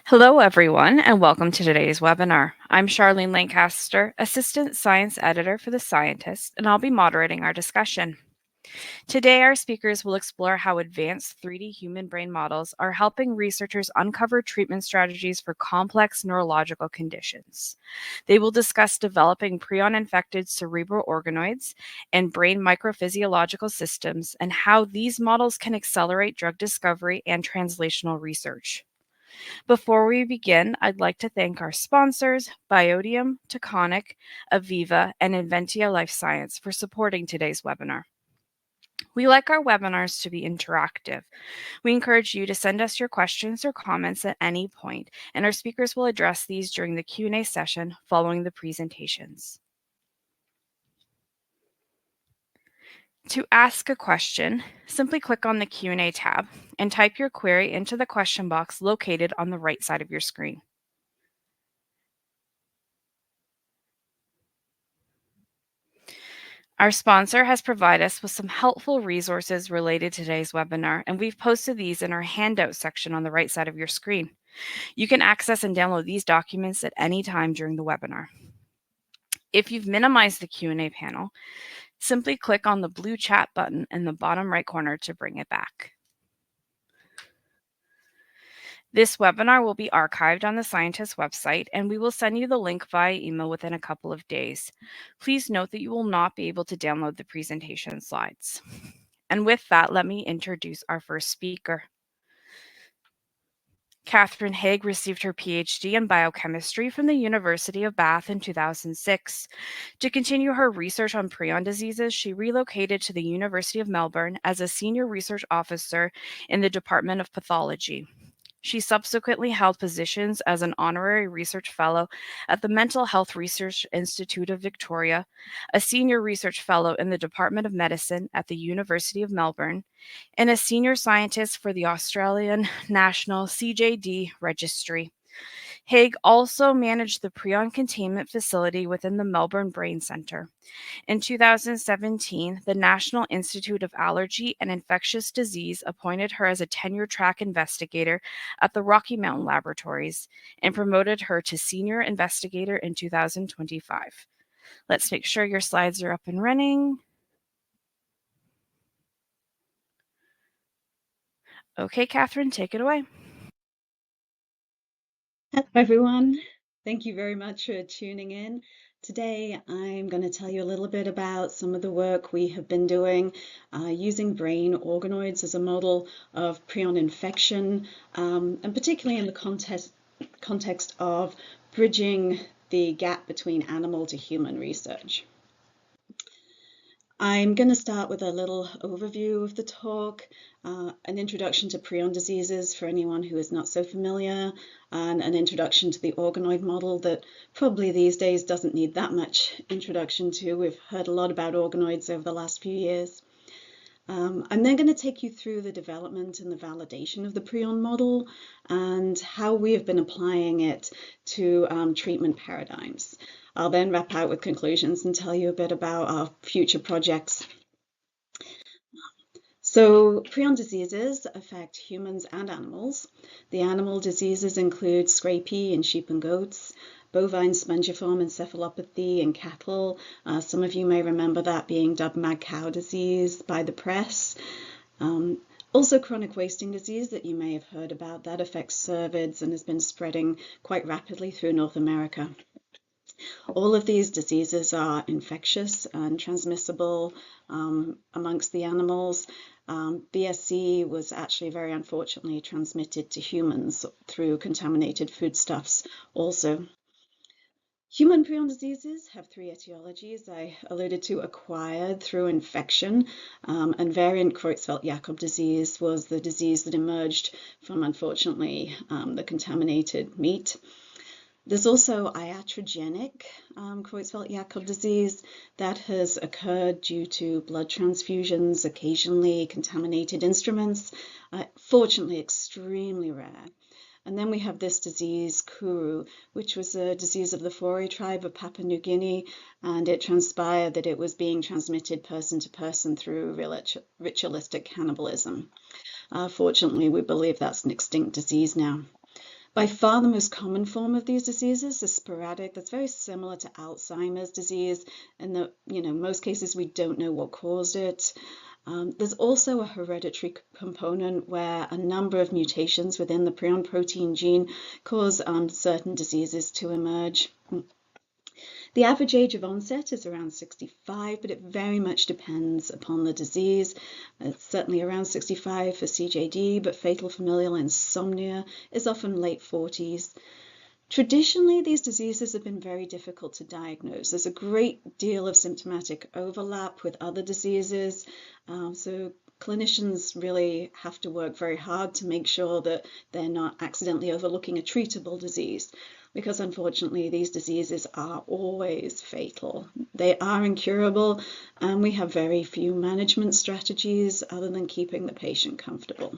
Hello, everyone, and welcome to today's webinar. I'm Charlene Lancaster, Assistant Science Editor for The Scientist, and I'll be moderating our discussion. Today, our speakers will explore how advanced 3D human brain models are helping researchers uncover treatment strategies for complex neurological conditions. They will discuss developing prion-infected cerebral organoids and brain microphysiological systems and how these models can accelerate drug discovery and translational research. Before we begin, I'd like to thank our sponsors, Biodium, Taconic, Aviva, and Inventia Life Science for supporting today's webinar. We like our webinars to be interactive. We encourage you to send us your questions or comments at any point, and our speakers will address these during the Q&A session following the presentations. To ask a question, simply click on the Q&A tab and type your query into the question box located on the right side of your screen. Our sponsor has provided us with some helpful resources related to today's webinar, and we've posted these in our handout section on the right side of your screen. You can access and download these documents at any time during the webinar. If you've minimized the Q&A panel, simply click on the blue chat button in the bottom right corner to bring it back. This webinar will be archived on the Scientist website, and we will send you the link via email within a couple of days. Please note that you will not be able to download the presentation slides. And with that, let me introduce our first speaker. Cathryn Haigh received her PhD in biochemistry from the University of Bath in 2006. To continue her research on prion diseases, she relocated to the University of Melbourne as a senior research officer in the Department of Pathology. She subsequently held positions as an honorary research fellow at the Mental Health Research Institute of Victoria, a senior research fellow in the Department of Medicine at the University of Melbourne, and a senior scientist for the Australian National CJD Registry. Haigh also managed the prion containment facility within the Melbourne Brain Centre. In 2017, the National Institute of Allergy and Infectious Disease appointed her as a tenure-track investigator at the Rocky Mountain Laboratories and promoted her to senior investigator in 2025. Let's make sure your slides are up and running. Okay, Cathryn, take it away. Hello everyone, thank you very much for tuning in. Today I'm going to tell you a little bit about some of the work we have been doing using brain organoids as a model of prion infection, and particularly in the context of bridging the gap between animal to human research. I'm going to start with a little overview of the talk, an introduction to prion diseases for anyone who is not so familiar, and an introduction to the organoid model that probably these days doesn't need that much introduction to. We've heard a lot about organoids over the last few years. I'm then going to take you through the development and the validation of the prion model and how we have been applying it to treatment paradigms. I'll then wrap out with conclusions and tell you a bit about our future projects. So prion diseases affect humans and animals. The animal diseases include scrapie in sheep and goats, bovine spongiform encephalopathy in cattle. Some of you may remember that being dubbed mad cow disease by the press. Also chronic wasting disease that you may have heard about, that affects cervids and has been spreading quite rapidly through North America. All of these diseases are infectious and transmissible amongst the animals. BSC was actually very unfortunately transmitted to humans through contaminated foodstuffs also. Human prion diseases have three etiologies. I alluded to acquired through infection, and variant Creutzfeldt-Jakob disease was the disease that emerged from, unfortunately, the contaminated meat. There's also iatrogenic Creutzfeldt-Jakob disease that has occurred due to blood transfusions, occasionally contaminated instruments, fortunately extremely rare. And then we have this disease, Kuru, which was a disease of the Fori tribe of Papua New Guinea, and it transpired that it was being transmitted person to person through ritualistic cannibalism. Fortunately, we believe that's an extinct disease now. By far the most common form of these diseases is sporadic. That's very similar to Alzheimer's disease, in that, most cases we don't know what caused it. There's also a hereditary component where a number of mutations within the prion protein gene cause certain diseases to emerge. The average age of onset is around 65, but it very much depends upon the disease. It's certainly around 65 for CJD, but fatal familial insomnia is often late 40s. Traditionally, these diseases have been very difficult to diagnose. There's a great deal of symptomatic overlap with other diseases, so clinicians really have to work very hard to make sure that they're not accidentally overlooking a treatable disease, because unfortunately these diseases are always fatal. They are incurable, and we have very few management strategies other than keeping the patient comfortable.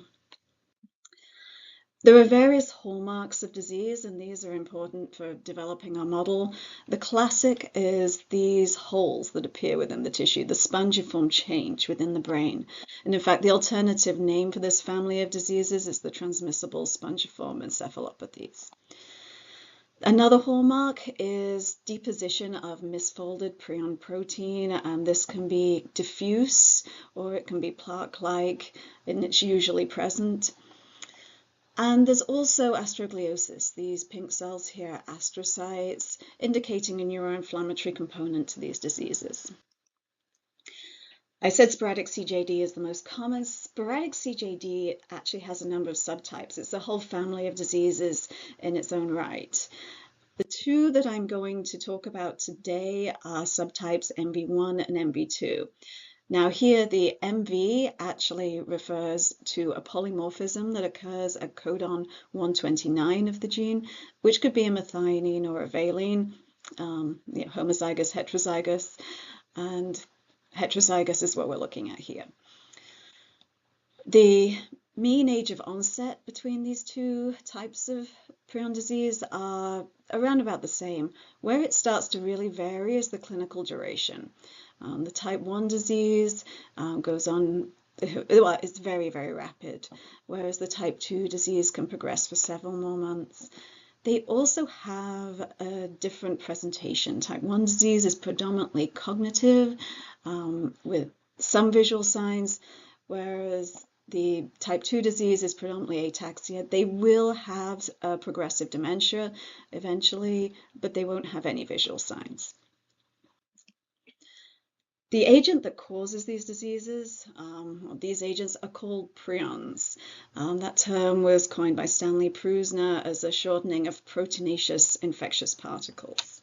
There are various hallmarks of disease, and these are important for developing our model. The classic is these holes that appear within the tissue, the spongiform change within the brain. And in fact, the alternative name for this family of diseases is the transmissible spongiform encephalopathies. Another hallmark is deposition of misfolded prion protein, and this can be diffuse or it can be plaque-like, and it's usually present. And there's also astrogliosis. These pink cells here are astrocytes, indicating a neuroinflammatory component to these diseases. I said sporadic CJD is the most common. Sporadic CJD actually has a number of subtypes. It's a whole family of diseases in its own right. The two that I'm going to talk about today are subtypes MV1 and MV2. Now here, the MV actually refers to a polymorphism that occurs at codon 129 of the gene, which could be a methionine or a valine, homozygous, heterozygous, and heterozygous is what we're looking at here. The mean age of onset between these two types of prion disease are around about the same. Where it starts to really vary is the clinical duration. The type 1 disease goes on, well, it's very, very rapid, whereas the type 2 disease can progress for several more months. They also have a different presentation. Type 1 disease is predominantly cognitive with some visual signs, whereas the type 2 disease is predominantly ataxia. They will have progressive dementia eventually, but they won't have any visual signs. The agent that causes these diseases, these agents are called prions. That term was coined by Stanley Prusiner as a shortening of proteinaceous infectious particles.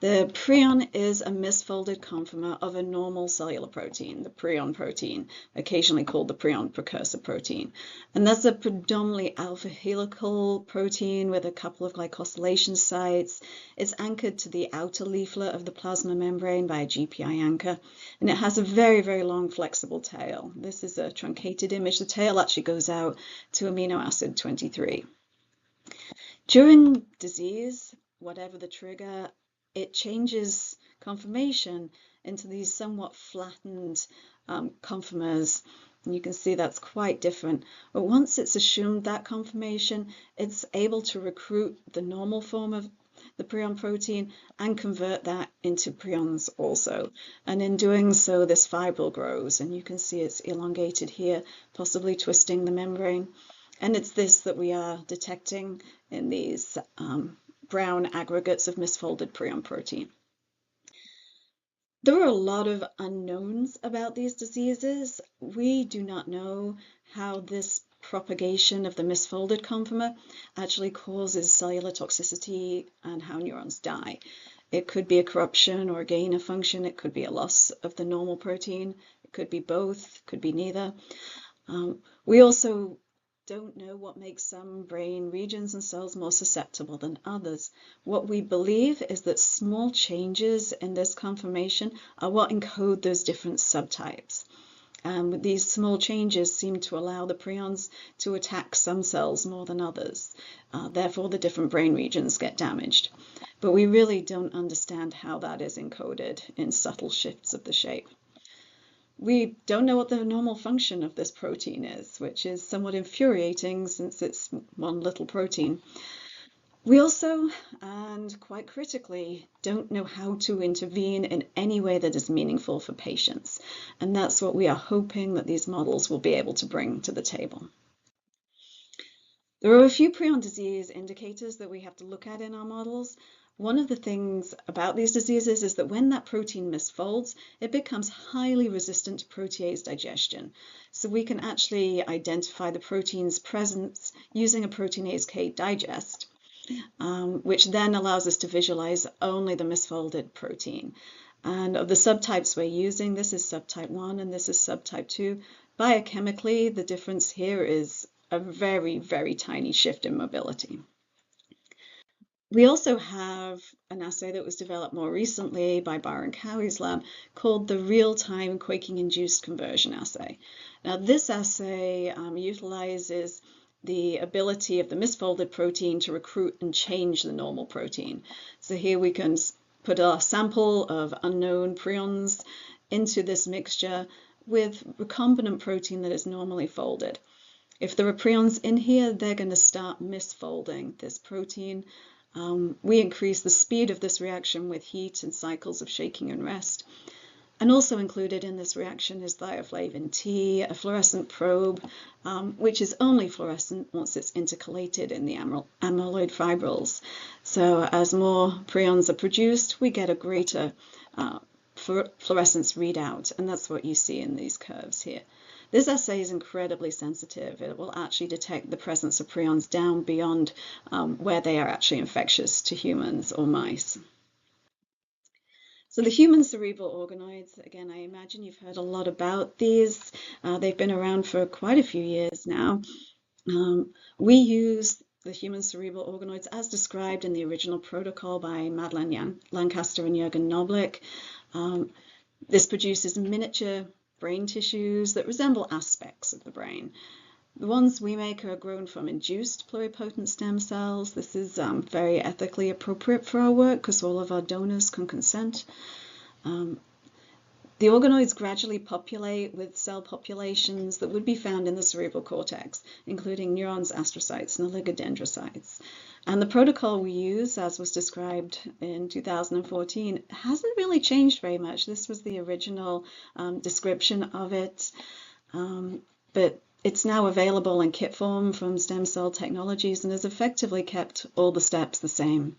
The prion is a misfolded conformer of a normal cellular protein, the prion protein, occasionally called the prion precursor protein. And that's a predominantly alpha helical protein with a couple of glycosylation sites. It's anchored to the outer leaflet of the plasma membrane by a GPI anchor, and it has a very, very long flexible tail. This is a truncated image. The tail actually goes out to amino acid 23. During disease, whatever the trigger, it changes conformation into these somewhat flattened conformers. And you can see that's quite different. But once it's assumed that conformation, it's able to recruit the normal form of the prion protein and convert that into prions also. And in doing so, this fibril grows, and you can see it's elongated here, possibly twisting the membrane. And it's this that we are detecting in these brown aggregates of misfolded prion protein. There are a lot of unknowns about these diseases. We do not know how this propagation of the misfolded conformer actually causes cellular toxicity and how neurons die. It could be a corruption or a gain of function. It could be a loss of the normal protein. It could be both, could be neither. We also don't know what makes some brain regions and cells more susceptible than others. What we believe is that small changes in this conformation are what encode those different subtypes. These small changes seem to allow the prions to attack some cells more than others. Therefore, the different brain regions get damaged. But we really don't understand how that is encoded in subtle shifts of the shape. We don't know what the normal function of this protein is, which is somewhat infuriating since it's one little protein. We also, and quite critically, don't know how to intervene in any way that is meaningful for patients. And that's what we are hoping that these models will be able to bring to the table. There are a few prion disease indicators that we have to look at in our models. One of the things about these diseases is that when that protein misfolds, it becomes highly resistant to protease digestion. So we can actually identify the protein's presence using a proteinase K digest, which then allows us to visualize only the misfolded protein. And of the subtypes we're using, this is subtype 1 and this is subtype 2. Biochemically, the difference here is a very, very tiny shift in mobility. We also have an assay that was developed more recently by Byron Cowie's lab called the real-time quaking-induced conversion assay. Now, this assay utilizes the ability of the misfolded protein to recruit and change the normal protein. So here we can put our sample of unknown prions into this mixture with recombinant protein that is normally folded. If there are prions in here, they're going to start misfolding this protein. We increase the speed of this reaction with heat and cycles of shaking and rest. And also included in this reaction is thioflavin T, a fluorescent probe, which is only fluorescent once it's intercalated in the amyloid fibrils. So as more prions are produced, we get a greater fluorescence readout, and that's what you see in these curves here. This assay is incredibly sensitive. It will actually detect the presence of prions down beyond where they are actually infectious to humans or mice. So the human cerebral organoids, again, I imagine you've heard a lot about these. They've been around for quite a few years now. We use the human cerebral organoids as described in the original protocol by Madeleine Lancaster and Jürgen Noblich. This produces miniature brain tissues that resemble aspects of the brain. The ones we make are grown from induced pluripotent stem cells. This is very ethically appropriate for our work because all of our donors can consent. The organoids gradually populate with cell populations that would be found in the cerebral cortex, including neurons, astrocytes, and oligodendrocytes. And the protocol we use, as was described in 2014, hasn't really changed very much. This was the original description of it, but it's now available in kit form from Stem Cell Technologies and has effectively kept all the steps the same.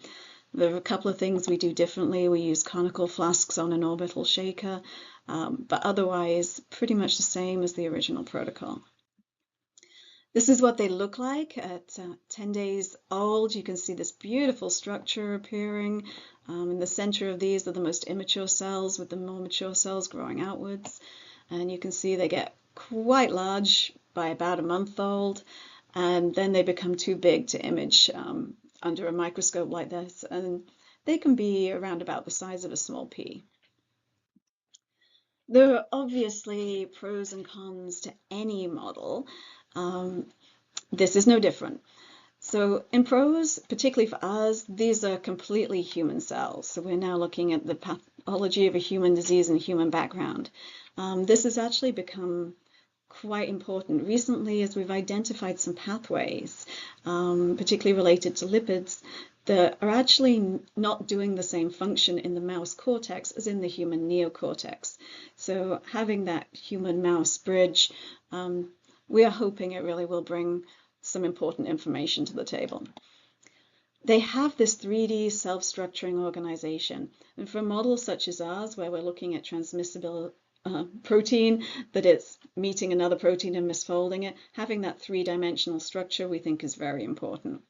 There are a couple of things we do differently. We use conical flasks on an orbital shaker, but otherwise pretty much the same as the original protocol. This is what they look like at 10 days old. You can see this beautiful structure appearing. In the center of these are the most immature cells, with the more mature cells growing outwards. And you can see they get quite large by about a month old, and then they become too big to image under a microscope like this, and they can be around about the size of a small pea. There are obviously pros and cons to any model. This is no different. So in pros, particularly for us, these are completely human cells. So we're now looking at the pathology of a human disease and human background. This has actually become quite important recently as we've identified some pathways, particularly related to lipids, that are actually not doing the same function in the mouse cortex as in the human neocortex. So having that human-mouse bridge, we are hoping it really will bring some important information to the table. They have this 3D self-structuring organization, and for models such as ours, where we're looking at transmissible protein, that it's meeting another protein and misfolding it, having that three-dimensional structure we think is very important.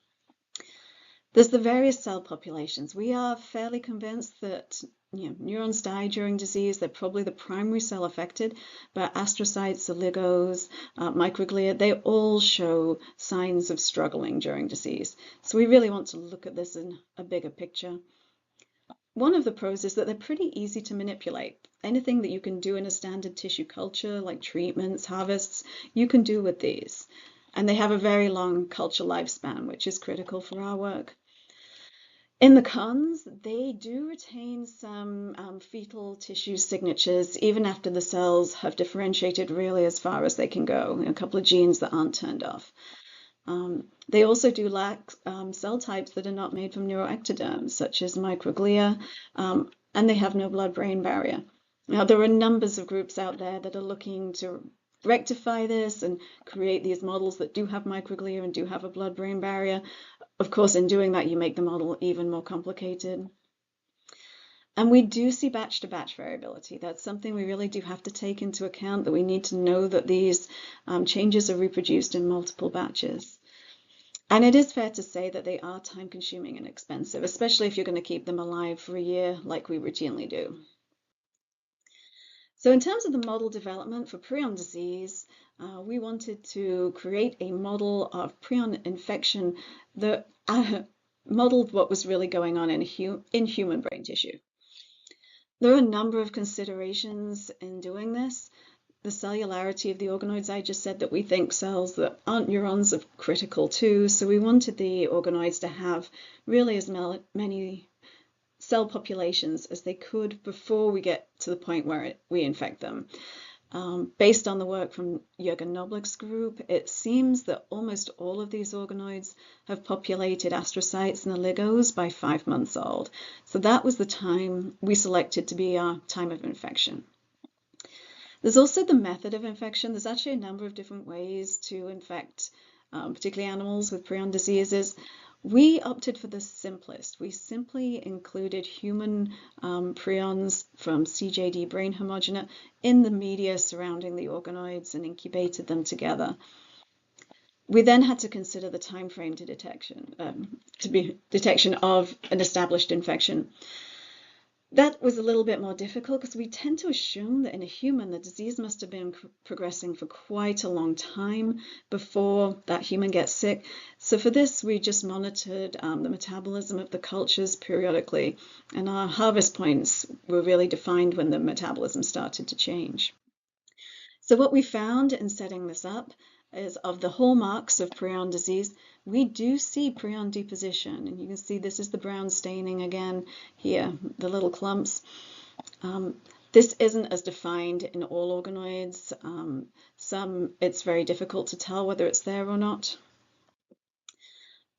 There's the various cell populations. We are fairly convinced that neurons die during disease. They're probably the primary cell affected, but astrocytes, oligos, microglia, they all show signs of struggling during disease. So we really want to look at this in a bigger picture. One of the pros is that they're pretty easy to manipulate. Anything that you can do in a standard tissue culture, like treatments, harvests, you can do with these. And they have a very long culture lifespan, which is critical for our work. In the cons, they do retain some fetal tissue signatures even after the cells have differentiated really as far as they can go, a couple of genes that aren't turned off. They also do lack cell types that are not made from neuroectoderms, such as microglia, and they have no blood-brain barrier. Now, there are numbers of groups out there that are looking to rectify this and create these models that do have microglia and do have a blood-brain barrier. Of course, in doing that, you make the model even more complicated. And we do see batch-to-batch variability. That's something we really do have to take into account, that we need to know that these changes are reproduced in multiple batches. And it is fair to say that they are time-consuming and expensive, especially if you're going to keep them alive for a year like we routinely do. So in terms of the model development for prion disease, we wanted to create a model of prion infection that modeled what was really going on in human brain tissue. There are a number of considerations in doing this. The cellularity of the organoids, I just said that we think cells that aren't neurons are critical too, so we wanted the organoids to have really as many cell populations as they could before we get to the point where we infect them. Based on the work from Jürgen Noblich's group, it seems that almost all of these organoids have populated astrocytes and oligos by 5 months old. So that was the time we selected to be our time of infection. There's also the method of infection. There's actually a number of different ways to infect, particularly animals with prion diseases. We opted for the simplest. We simply included human prions from CJD brain homogena in the media surrounding the organoids and incubated them together. We then had to consider the time frame to detection of an established infection. That was a little bit more difficult because we tend to assume that in a human, the disease must have been progressing for quite a long time before that human gets sick. So for this, we just monitored the metabolism of the cultures periodically, and our harvest points were really defined when the metabolism started to change. So what we found in setting this up is, of the hallmarks of prion disease, we do see prion deposition. And you can see this is the brown staining again here, the little clumps. This isn't as defined in all organoids. Some, it's very difficult to tell whether it's there or not.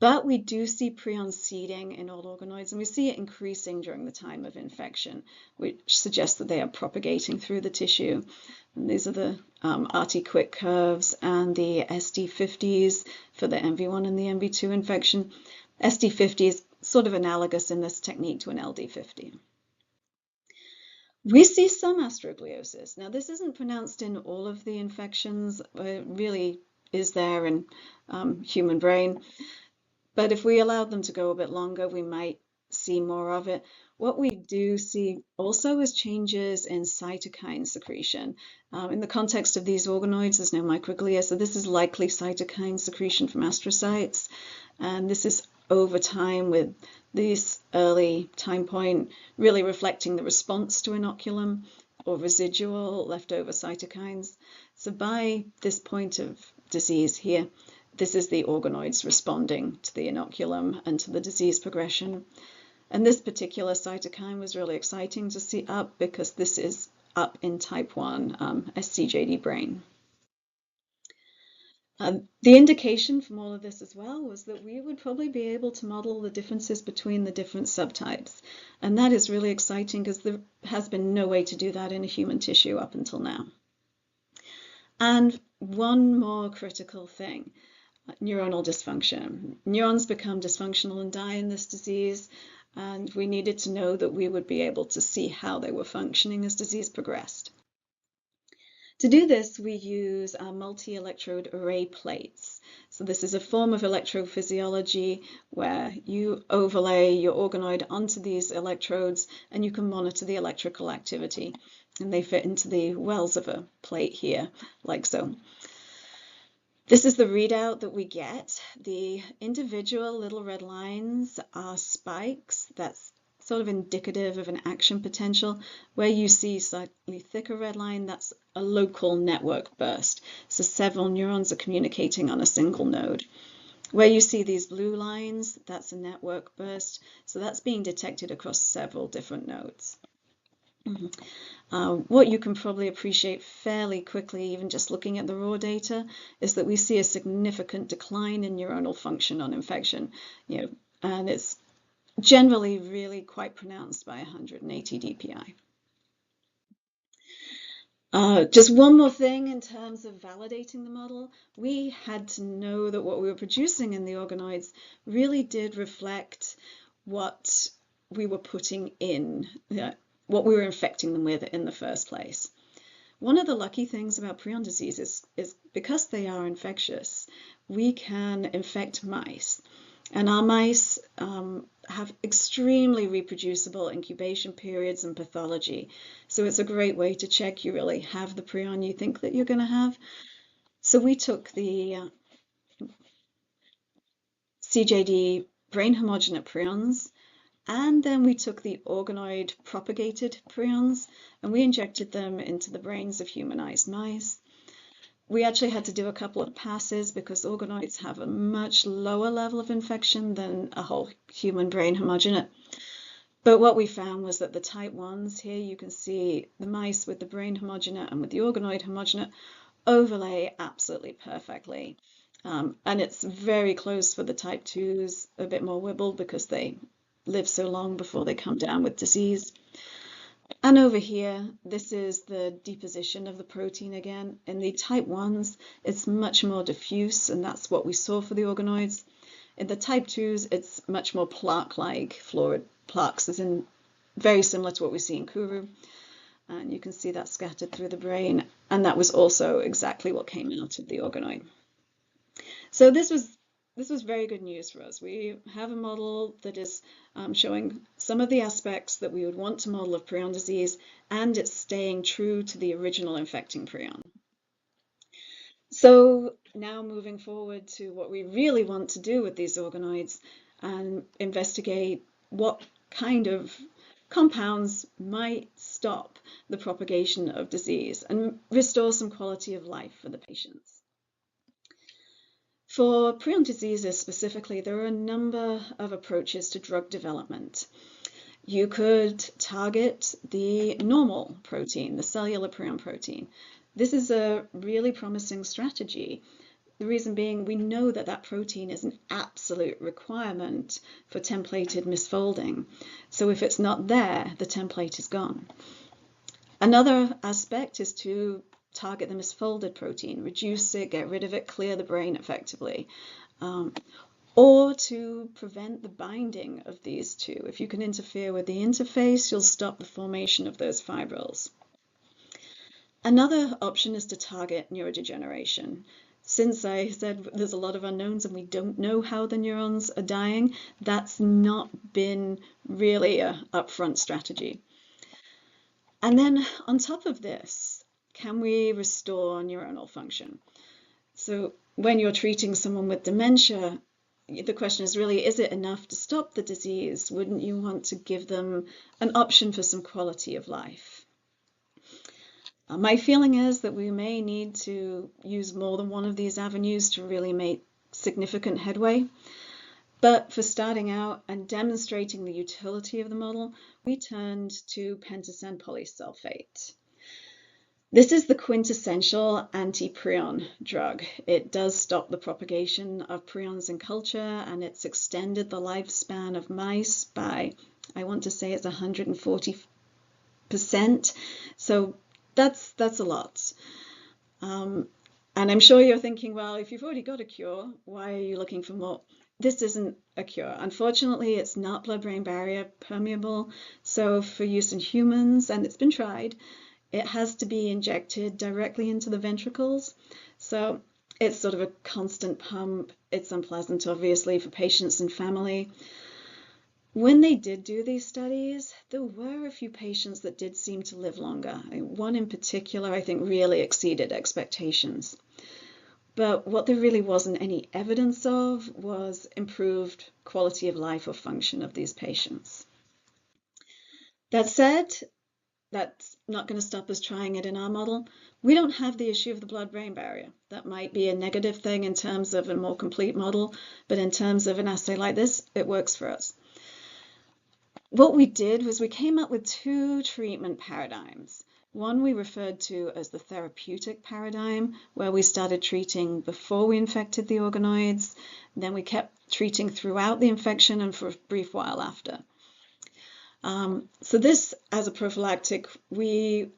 But we do see prion seeding in all organoids, and we see it increasing during the time of infection, which suggests that they are propagating through the tissue. And these are the RT-quick curves and the SD50s for the MV1 and the MV2 infection. SD50 is sort of analogous in this technique to an LD50. We see some astrogliosis. Now, this isn't pronounced in all of the infections. It really is there in human brain. But if we allowed them to go a bit longer, we might see more of it. What we do see also is changes in cytokine secretion. In the context of these organoids, there's no microglia, so this is likely cytokine secretion from astrocytes. And this is over time, with this early time point really reflecting the response to inoculum or residual leftover cytokines. So by this point of disease here, this is the organoids responding to the inoculum and to the disease progression. And this particular cytokine was really exciting to see up because this is up in type 1 SCJD brain. The indication from all of this as well was that we would probably be able to model the differences between the different subtypes. And that is really exciting because there has been no way to do that in a human tissue up until now. And one more critical thing. Neuronal dysfunction. Neurons become dysfunctional and die in this disease, and we needed to know that we would be able to see how they were functioning as disease progressed. To do this, we use multi-electrode array plates. So this is a form of electrophysiology where you overlay your organoid onto these electrodes and you can monitor the electrical activity. And they fit into the wells of a plate here, like so. This is the readout that we get. The individual little red lines are spikes. That's sort of indicative of an action potential. Where you see slightly thicker red line, that's a local network burst. So several neurons are communicating on a single node. Where you see these blue lines, that's a network burst. So that's being detected across several different nodes. What you can probably appreciate fairly quickly, even just looking at the raw data, is that we see a significant decline in neuronal function on infection, and it's generally really quite pronounced by 180 dpi. Just one more thing in terms of validating the model, we had to know that what we were producing in the organoids really did reflect what we were putting in, what we were infecting them with in the first place. One of the lucky things about prion disease is because they are infectious, we can infect mice. And our mice have extremely reproducible incubation periods and pathology. So it's a great way to check you really have the prion you think that you're going to have. So we took the CJD brain homogenate prions, and then we took the organoid propagated prions, and we injected them into the brains of humanized mice. We actually had to do a couple of passes because organoids have a much lower level of infection than a whole human brain homogenate. But what we found was that the type 1s, here you can see the mice with the brain homogenate and with the organoid homogenate overlay absolutely perfectly. And it's very close for the type 2s, a bit more wibbled because they live so long before they come down with disease. And over here, this is the deposition of the protein again. In the type 1s, it's much more diffuse, and that's what we saw for the organoids. In the type 2s, it's much more plaque-like, florid plaques, as in very similar to what we see in Kuru. And you can see that scattered through the brain, and that was also exactly what came out of the organoid. So this was very good news for us. We have a model that is showing some of the aspects that we would want to model of prion disease, and it's staying true to the original infecting prion. So now moving forward to what we really want to do with these organoids and investigate what kind of compounds might stop the propagation of disease and restore some quality of life for the patients. For prion diseases specifically, there are a number of approaches to drug development. You could target the normal protein, the cellular prion protein. This is a really promising strategy. The reason being, we know that that protein is an absolute requirement for templated misfolding. So if it's not there, the template is gone. Another aspect is to target the misfolded protein, reduce it, get rid of it, clear the brain effectively, or to prevent the binding of these two. If you can interfere with the interface, you'll stop the formation of those fibrils. Another option is to target neurodegeneration. Since I said there's a lot of unknowns and we don't know how the neurons are dying, that's not been really an upfront strategy. And then on top of this, can we restore neuronal function? So when you're treating someone with dementia, the question is really, is it enough to stop the disease? Wouldn't you want to give them an option for some quality of life? My feeling is that we may need to use more than one of these avenues to really make significant headway. But for starting out and demonstrating the utility of the model, we turned to pentasen polysulfate. This is the quintessential anti-prion drug. It does stop the propagation of prions in culture, and it's extended the lifespan of mice by, I want to say it's 140%. So that's a lot. And I'm sure you're thinking, well, if you've already got a cure, why are you looking for more? This isn't a cure. Unfortunately, it's not blood-brain barrier permeable. So for use in humans, and it's been tried, it has to be injected directly into the ventricles. So it's sort of a constant pump. It's unpleasant, obviously, for patients and family. When they did do these studies, there were a few patients that did seem to live longer. One in particular, I think, really exceeded expectations. But what there really wasn't any evidence of was improved quality of life or function of these patients. That said, that's not going to stop us trying it in our model. We don't have the issue of the blood-brain barrier. That might be a negative thing in terms of a more complete model, but in terms of an assay like this, it works for us. What we did was we came up with two treatment paradigms. One we referred to as the therapeutic paradigm, where we started treating before we infected the organoids. Then we kept treating throughout the infection and for a brief while after. So this, as a prophylactic, we're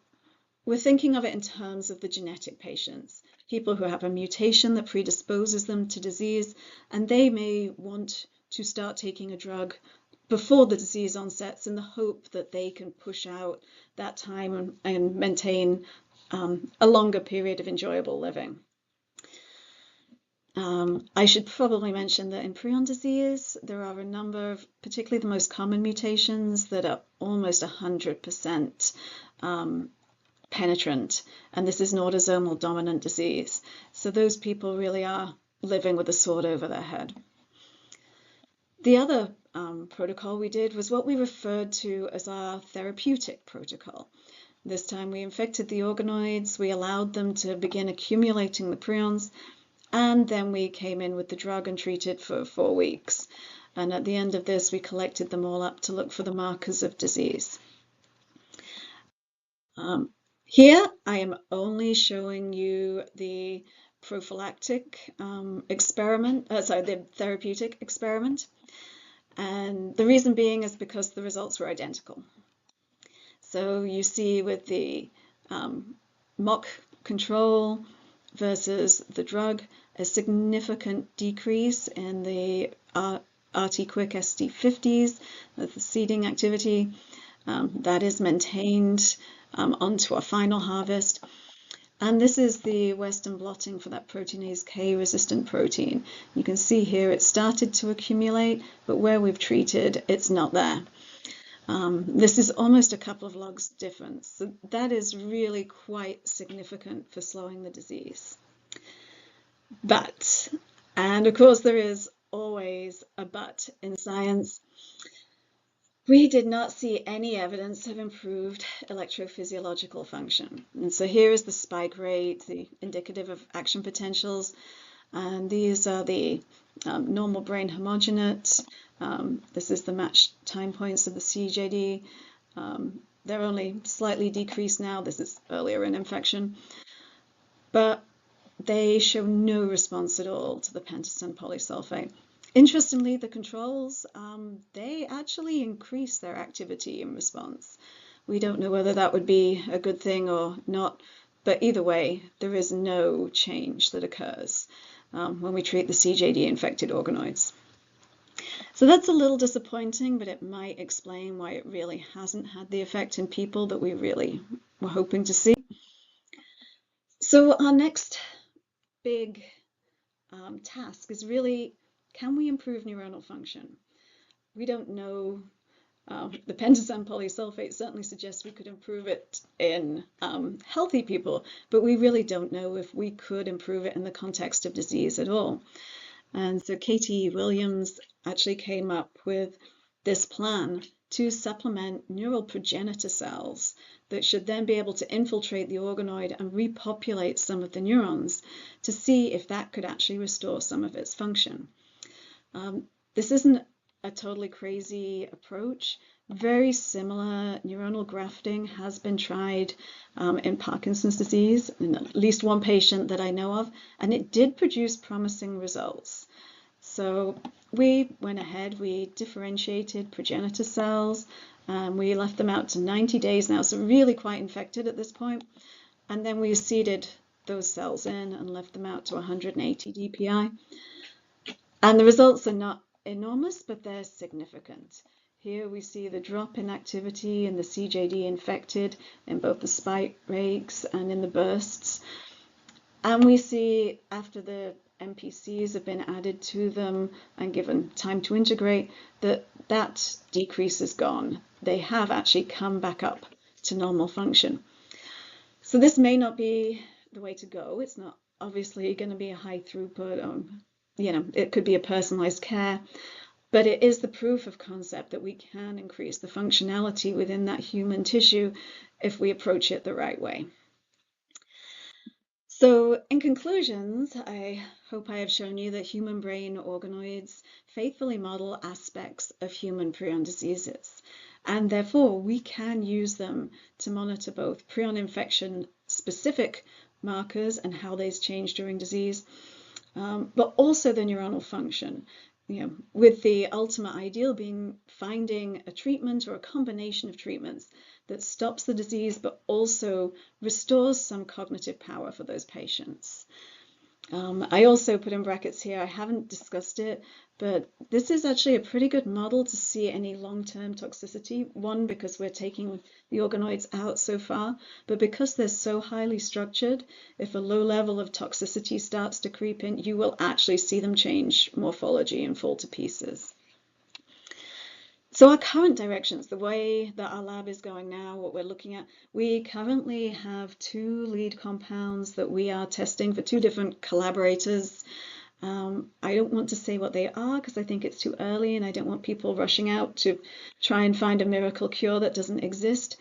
thinking of it in terms of the genetic patients, people who have a mutation that predisposes them to disease, and they may want to start taking a drug before the disease onsets in the hope that they can push out that time and maintain a longer period of enjoyable living. I should probably mention that in prion disease, there are a number of, particularly the most common mutations, that are almost 100% penetrant, and this is an autosomal dominant disease. So those people really are living with a sword over their head. The other protocol we did was what we referred to as our therapeutic protocol. This time we infected the organoids, we allowed them to begin accumulating the prions, and then we came in with the drug and treated for 4 weeks. And at the end of this, we collected them all up to look for the markers of disease. Here I am only showing you the prophylactic experiment, the therapeutic experiment. And the reason being is because the results were identical. So you see with the mock control versus the drug, a significant decrease in the RT-quick ST50s, the seeding activity. That is maintained onto a final harvest. And this is the Western blotting for that proteinase K resistant protein. You can see here it started to accumulate, but where we've treated, it's not there. This is almost a couple of logs difference. So that is really quite significant for slowing the disease. But, and of course there is always a but in science, we did not see any evidence of improved electrophysiological function. And so here is the spike rate, the indicative of action potentials. And these are the normal brain homogenates. This is the matched time points of the CJD. They're only slightly decreased now. This is earlier in infection. But they show no response at all to the pentosan polysulfate. Interestingly, the controls, they actually increase their activity in response. We don't know whether that would be a good thing or not, but either way, there is no change that occurs when we treat the CJD infected organoids. So that's a little disappointing, but it might explain why it really hasn't had the effect in people that we really were hoping to see. So our next big task is really, can we improve neuronal function? We don't know. The pentosan polysulfate certainly suggests we could improve it in healthy people, but we really don't know if we could improve it in the context of disease at all. And so Katie Williams actually came up with this plan to supplement neural progenitor cells that should then be able to infiltrate the organoid and repopulate some of the neurons to see if that could actually restore some of its function. This isn't a totally crazy approach. Very similar neuronal grafting has been tried in Parkinson's disease, in at least one patient that I know of, and it did produce promising results. So we went ahead, we differentiated progenitor cells, we left them out to 90 days now, so really quite infected at this point, and then we seeded those cells in and left them out to 180 dpi. And the results are not enormous, but they're significant. Here we see the drop in activity in the CJD infected in both the spike rates and in the bursts. And we see after the MPCs have been added to them and given time to integrate, that decrease is gone. They have actually come back up to normal function. So this may not be the way to go. It's not obviously going to be a high throughput, it could be a personalized care, but it is the proof of concept that we can increase the functionality within that human tissue if we approach it the right way. So, in conclusions, I hope I have shown you that human brain organoids faithfully model aspects of human prion diseases, and therefore we can use them to monitor both prion infection specific markers and how these change during disease, but also the neuronal function. With the ultimate ideal being finding a treatment or a combination of treatments that stops the disease but also restores some cognitive power for those patients. I also put in brackets here, I haven't discussed it, but this is actually a pretty good model to see any long-term toxicity. One, because we're taking the organoids out so far, but because they're so highly structured, if a low level of toxicity starts to creep in, you will actually see them change morphology and fall to pieces. So our current directions, the way that our lab is going now, what we're looking at, we currently have 2 lead compounds that we are testing for 2 different collaborators. I don't want to say what they are because I think it's too early and I don't want people rushing out to try and find a miracle cure that doesn't exist.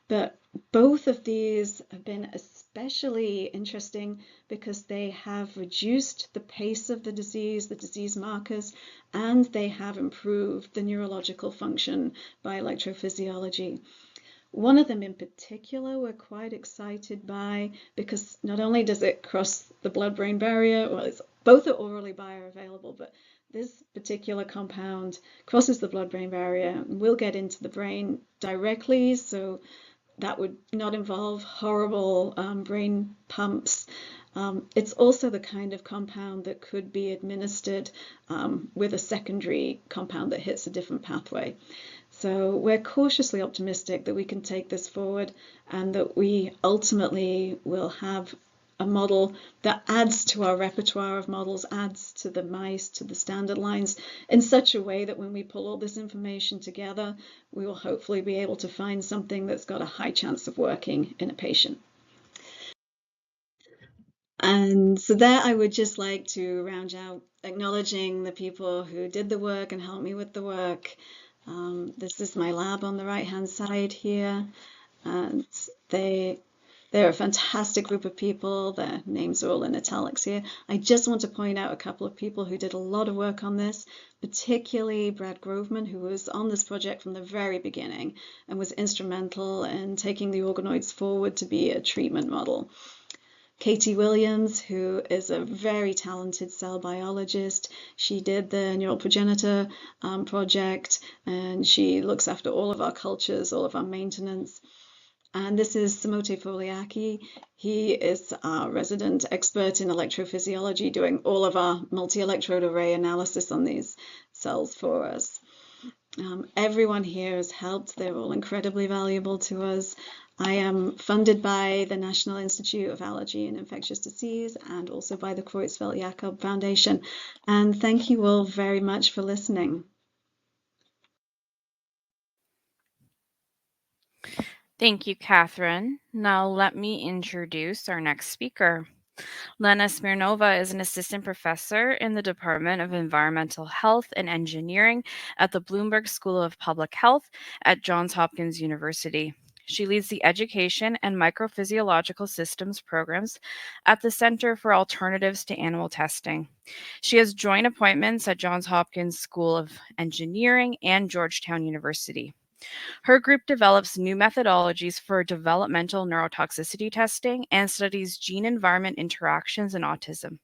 But both of these have been especially interesting because they have reduced the pace of the disease markers, and they have improved the neurological function by electrophysiology. One of them in particular we're quite excited by because not only does it cross the blood-brain barrier, well, both are orally bioavailable, but this particular compound crosses the blood-brain barrier and will get into the brain directly, so that would not involve horrible brain pumps. It's also the kind of compound that could be administered with a secondary compound that hits a different pathway. So we're cautiously optimistic that we can take this forward and that we ultimately will have a model that adds to our repertoire of models, adds to the mice, to the standard lines, in such a way that when we pull all this information together, we will hopefully be able to find something that's got a high chance of working in a patient. And so there I would just like to round out acknowledging the people who did the work and helped me with the work. This is my lab on the right-hand side here, and they're a fantastic group of people. Their names are all in italics here. I just want to point out a couple of people who did a lot of work on this, particularly Brad Groveman, who was on this project from the very beginning and was instrumental in taking the organoids forward to be a treatment model. Katie Williams, who is a very talented cell biologist. She did the neural progenitor project, and she looks after all of our cultures, all of our maintenance. And this is Samote Foliaki. He is our resident expert in electrophysiology, doing all of our multi-electrode array analysis on these cells for us. Everyone here has helped. They're all incredibly valuable to us. I am funded by the National Institute of Allergy and Infectious Disease and also by the Creutzfeldt-Jakob Foundation. And thank you all very much for listening. Thank you, Cathryn. Now let me introduce our next speaker. Lena Smirnova is an assistant professor in the Department of Environmental Health and Engineering at the Bloomberg School of Public Health at Johns Hopkins University. She leads the Education and Microphysiological Systems programs at the Center for Alternatives to Animal Testing. She has joint appointments at Johns Hopkins School of Engineering and Georgetown University. Her group develops new methodologies for developmental neurotoxicity testing and studies gene-environment interactions in autism.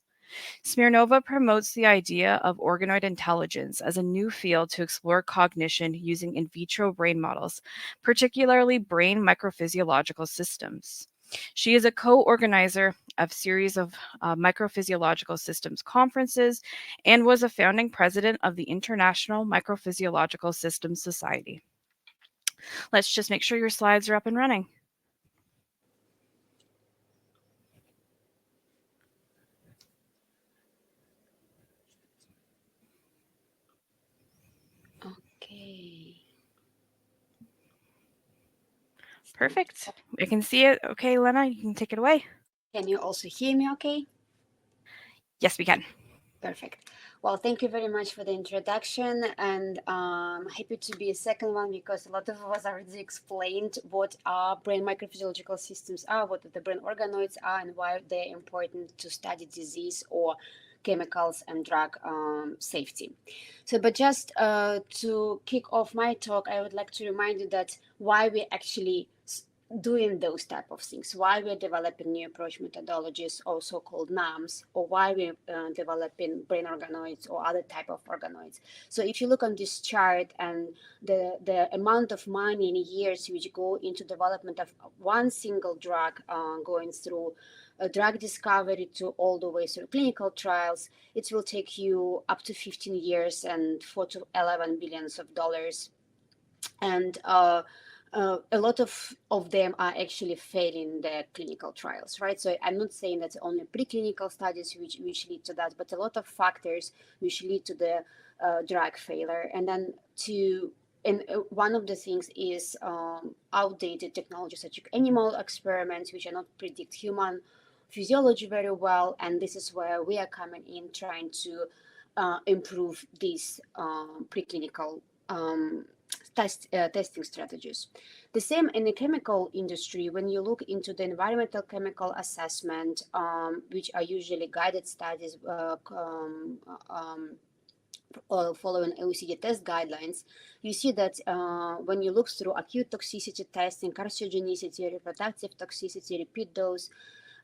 Smirnova promotes the idea of organoid intelligence as a new field to explore cognition using in vitro brain models, particularly brain microphysiological systems. She is a co-organizer of series of microphysiological systems conferences and was a founding president of the International Microphysiological Systems Society. Let's just make sure your slides are up and running. Okay. Perfect. I can see it. Okay, Lena, you can take it away. Can you also hear me okay? Yes, we can. Perfect. Well, thank you very much for the introduction, and happy to be a second one because a lot of us already explained what our brain microphysiological systems are, what the brain organoids are, and why they're important to study disease or chemicals and drug safety. So, but just to kick off my talk, I would like to remind you that why we actually doing those type of things, why we're developing new approach methodologies, also called NAMs, or why we're developing brain organoids or other type of organoids. So if you look on this chart and the amount of money in years which go into development of one single drug, going through drug discovery to all the way through clinical trials, it will take you up to 15 years and 4 to 11 billions of dollars. And a lot of them are actually failing their clinical trials, right? So I'm not saying that only preclinical studies which lead to that, but a lot of factors which lead to the drug failure. And then one of the things is outdated technologies such as animal experiments, which are not predict human physiology very well. And this is where we are coming in, trying to improve these preclinical testing strategies. The same in the chemical industry, when you look into the environmental chemical assessment, which are usually guided studies following OECD test guidelines, you see that when you look through acute toxicity testing, carcinogenicity, reproductive toxicity, repeat dose,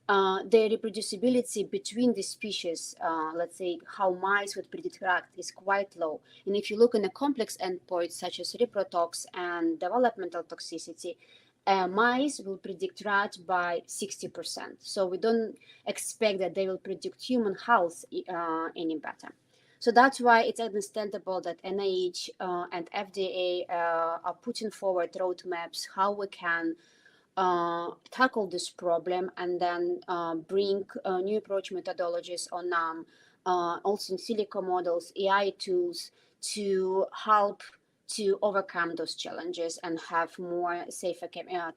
the reproducibility between the species, let's say how mice would predict drug, is quite low. And if you look in the complex endpoints such as reprotox and developmental toxicity, mice will predict rat by 60%. So we don't expect that they will predict human health any better. So that's why it's understandable that NIH and FDA are putting forward roadmaps how we can tackle this problem and then bring new approach methodologies on also in silico models, AI tools to help to overcome those challenges and have more safer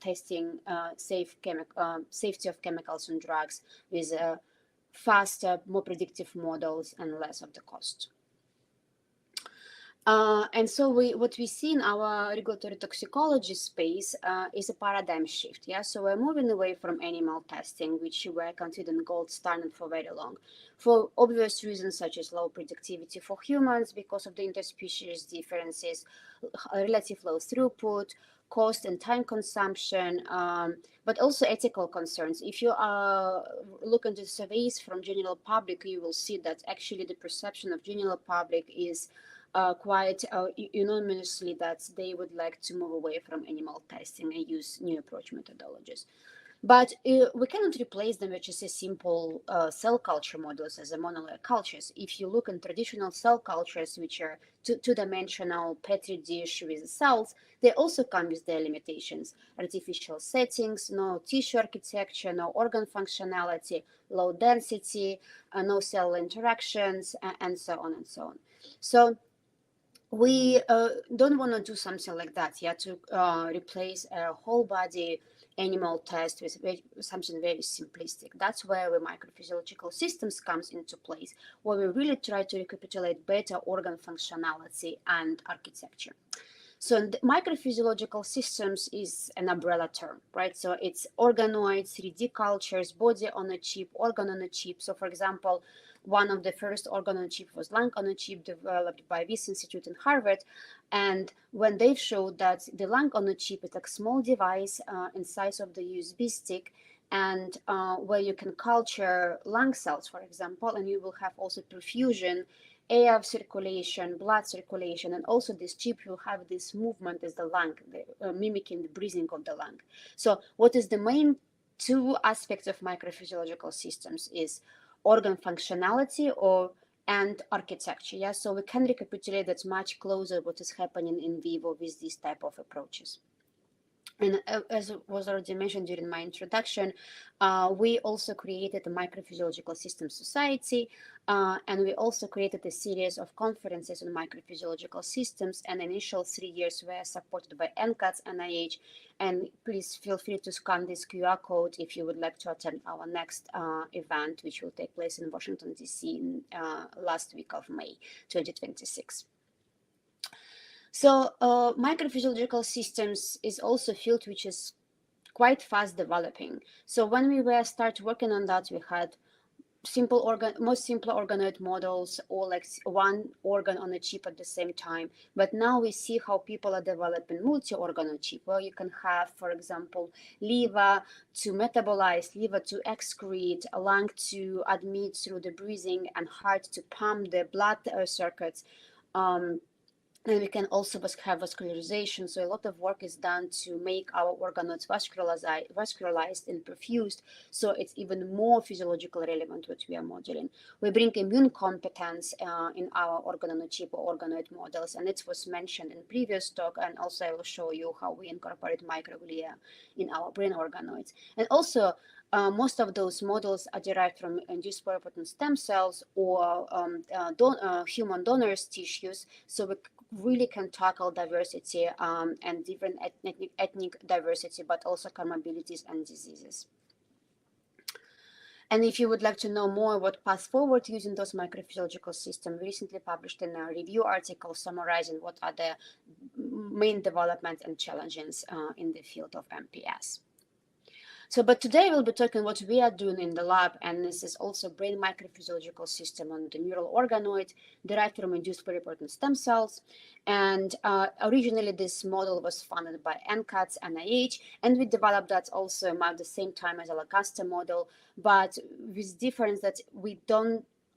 testing, safety of chemicals and drugs with faster, more predictive models and less of the cost. And so what we see in our regulatory toxicology space is a paradigm shift. Yeah, so we're moving away from animal testing, which were considered gold standard for very long, for obvious reasons such as low predictivity for humans because of the interspecies differences, relative low throughput, cost and time consumption, but also ethical concerns. If you look into surveys from general public, you will see that actually the perception of general public is quite unanimously that they would like to move away from animal testing and use new approach methodologies. But we cannot replace them with just a simple cell culture models as a monolayer cultures. If you look in traditional cell cultures, which are two-dimensional petri dish with cells, they also come with their limitations. Artificial settings, no tissue architecture, no organ functionality, low density, no cell interactions, and so on and so on. So we don't want to do something like that, yeah, to replace a whole body animal test with something very simplistic. That's where the microphysiological systems comes into place, where we really try to recapitulate better organ functionality and architecture. So the microphysiological systems is an umbrella term, right? So it's organoids, 3D cultures, body on a chip, organ on a chip. So for example, one of the first organ on a chip was lung on a chip developed by this institute in Harvard. And when they showed that the lung on a chip is like a small device in size of the USB stick, and where you can culture lung cells, for example, and you will have also perfusion, air circulation, blood circulation, and also this chip will have this movement as the lung, mimicking the breathing of the lung. So what is the main two aspects of microphysiological systems is organ functionality and architecture. Yeah, so we can recapitulate that much closer what is happening in vivo with these type of approaches. And as was already mentioned during my introduction, we also created a Microphysiological Systems Society, and we also created a series of conferences on microphysiological systems, and initial 3 years were supported by NCATS, NIH, and please feel free to scan this QR code if you would like to attend our next event, which will take place in Washington, D.C. in last week of May 2026. So microphysiological systems is also a field which is quite fast developing. So when we were start working on that, we had most simple organoid models, or like one organ on a chip at the same time. But now we see how people are developing multi-organ on chip, where you can have, for example, liver to metabolize, liver to excrete, a lung to admit through the breathing, and heart to pump the blood circuits. And we can also have vascularization. So a lot of work is done to make our organoids vascularized and perfused. So it's even more physiologically relevant what we are modeling. We bring immune competence in our organ-on-a-chip or organoid models. And it was mentioned in previous talk. And also I will show you how we incorporate microglia in our brain organoids. And also most of those models are derived from induced pluripotent stem cells or human donors tissues. So we really can tackle diversity and different ethnic diversity, but also comorbidities and diseases. And if you would like to know more what path forward using those microphysiological systems, we recently published in a review article summarizing what are the main developments and challenges in the field of MPS. So, but today we'll be talking what we are doing in the lab, and this is also brain microphysiological system on the neural organoid derived from induced pluripotent stem cells. And originally this model was funded by NCATS, NIH, and we developed that also about the same time as a Lancaster model, but with difference that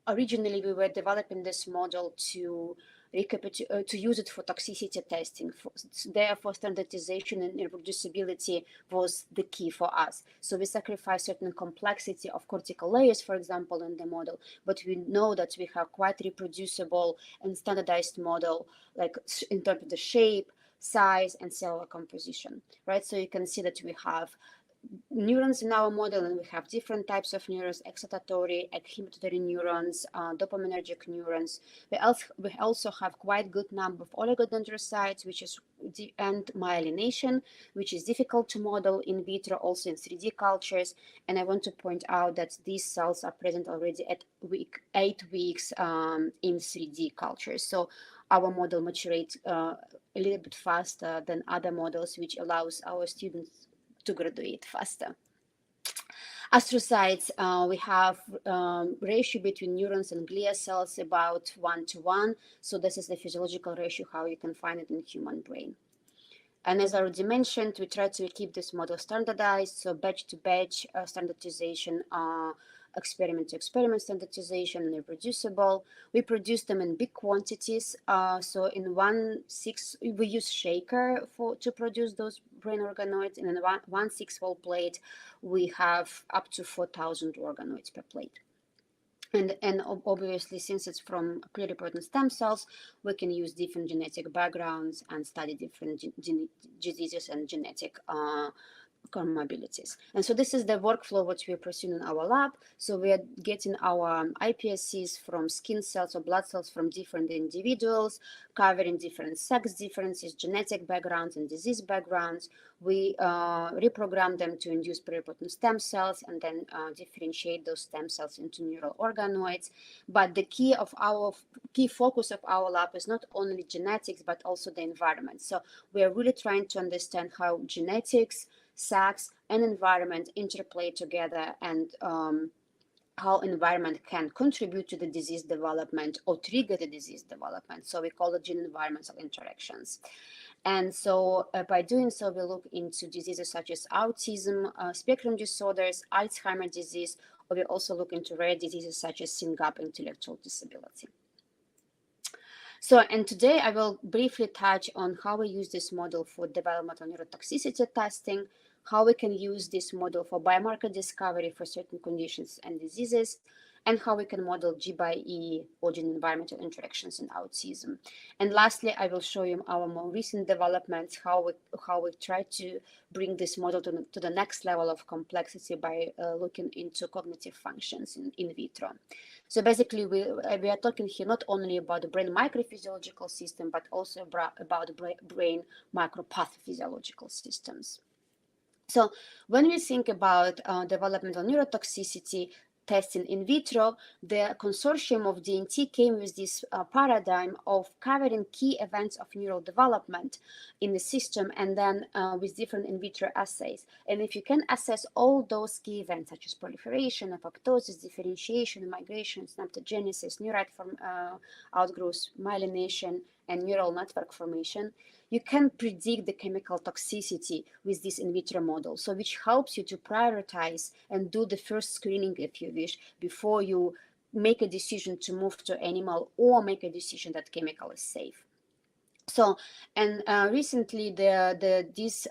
originally we were developing this model to use it for toxicity testing. Therefore, standardization and reproducibility was the key for us. So we sacrifice certain complexity of cortical layers, for example, in the model, but we know that we have quite reproducible and standardized model, like in terms of the shape, size, and cellular composition, right? So you can see that we have neurons in our model, and we have different types of neurons: excitatory, inhibitory neurons, dopaminergic neurons. We also have quite good number of oligodendrocytes, and myelination, which is difficult to model in vitro, also in 3D cultures. And I want to point out that these cells are present already at 8 weeks in 3D cultures. So our model maturates a little bit faster than other models, which allows our students to graduate faster. Astrocytes, we have ratio between neurons and glia cells about 1:1. So this is the physiological ratio, how you can find it in human brain. And as I already mentioned, we try to keep this model standardized, so batch to batch standardization, experiment to experiment standardization, and reproducible. We produce them in big quantities. So in 1/6, we use shaker to produce those brain organoids. And in 1/6 whole plate, we have up to 4,000 organoids per plate. And obviously, since it's from pluripotent stem cells, we can use different genetic backgrounds and study different diseases and genetic comorbidities. And so this is the workflow which we are pursuing in our lab. So we are getting our iPSCs from skin cells or blood cells from different individuals, covering different sex differences, genetic backgrounds, and disease backgrounds. We reprogram them to induce pluripotent stem cells and then differentiate those stem cells into neural organoids. But the key focus of our lab is not only genetics, but also the environment. So we are really trying to understand how genetics, sex, and environment interplay together, and how environment can contribute to the disease development or trigger the disease development. So we call it gene-environmental interactions. And so by doing so, we look into diseases such as autism, spectrum disorders, Alzheimer's disease, or we also look into rare diseases such as SYNGAP, intellectual disability. So, and today I will briefly touch on how we use this model for developmental neurotoxicity testing, how we can use this model for biomarker discovery for certain conditions and diseases, and how we can model G by E or gene-environmental interactions in autism. And lastly, I will show you our more recent developments, how we try to bring this model to the next level of complexity by looking into cognitive functions in vitro. So basically, we are talking here not only about the brain microphysiological system, but also about the brain micropathophysio systems. So when we think about developmental neurotoxicity testing in vitro, the consortium of DNT came with this paradigm of covering key events of neural development in the system, and then with different in vitro assays. And if you can assess all those key events, such as proliferation, apoptosis, differentiation, migration, synaptogenesis, neurite outgrowth, myelination, and neural network formation, you can predict the chemical toxicity with this in vitro model, so which helps you to prioritize and do the first screening, if you wish, before you make a decision to move to animal or make a decision that chemical is safe. So, and recently these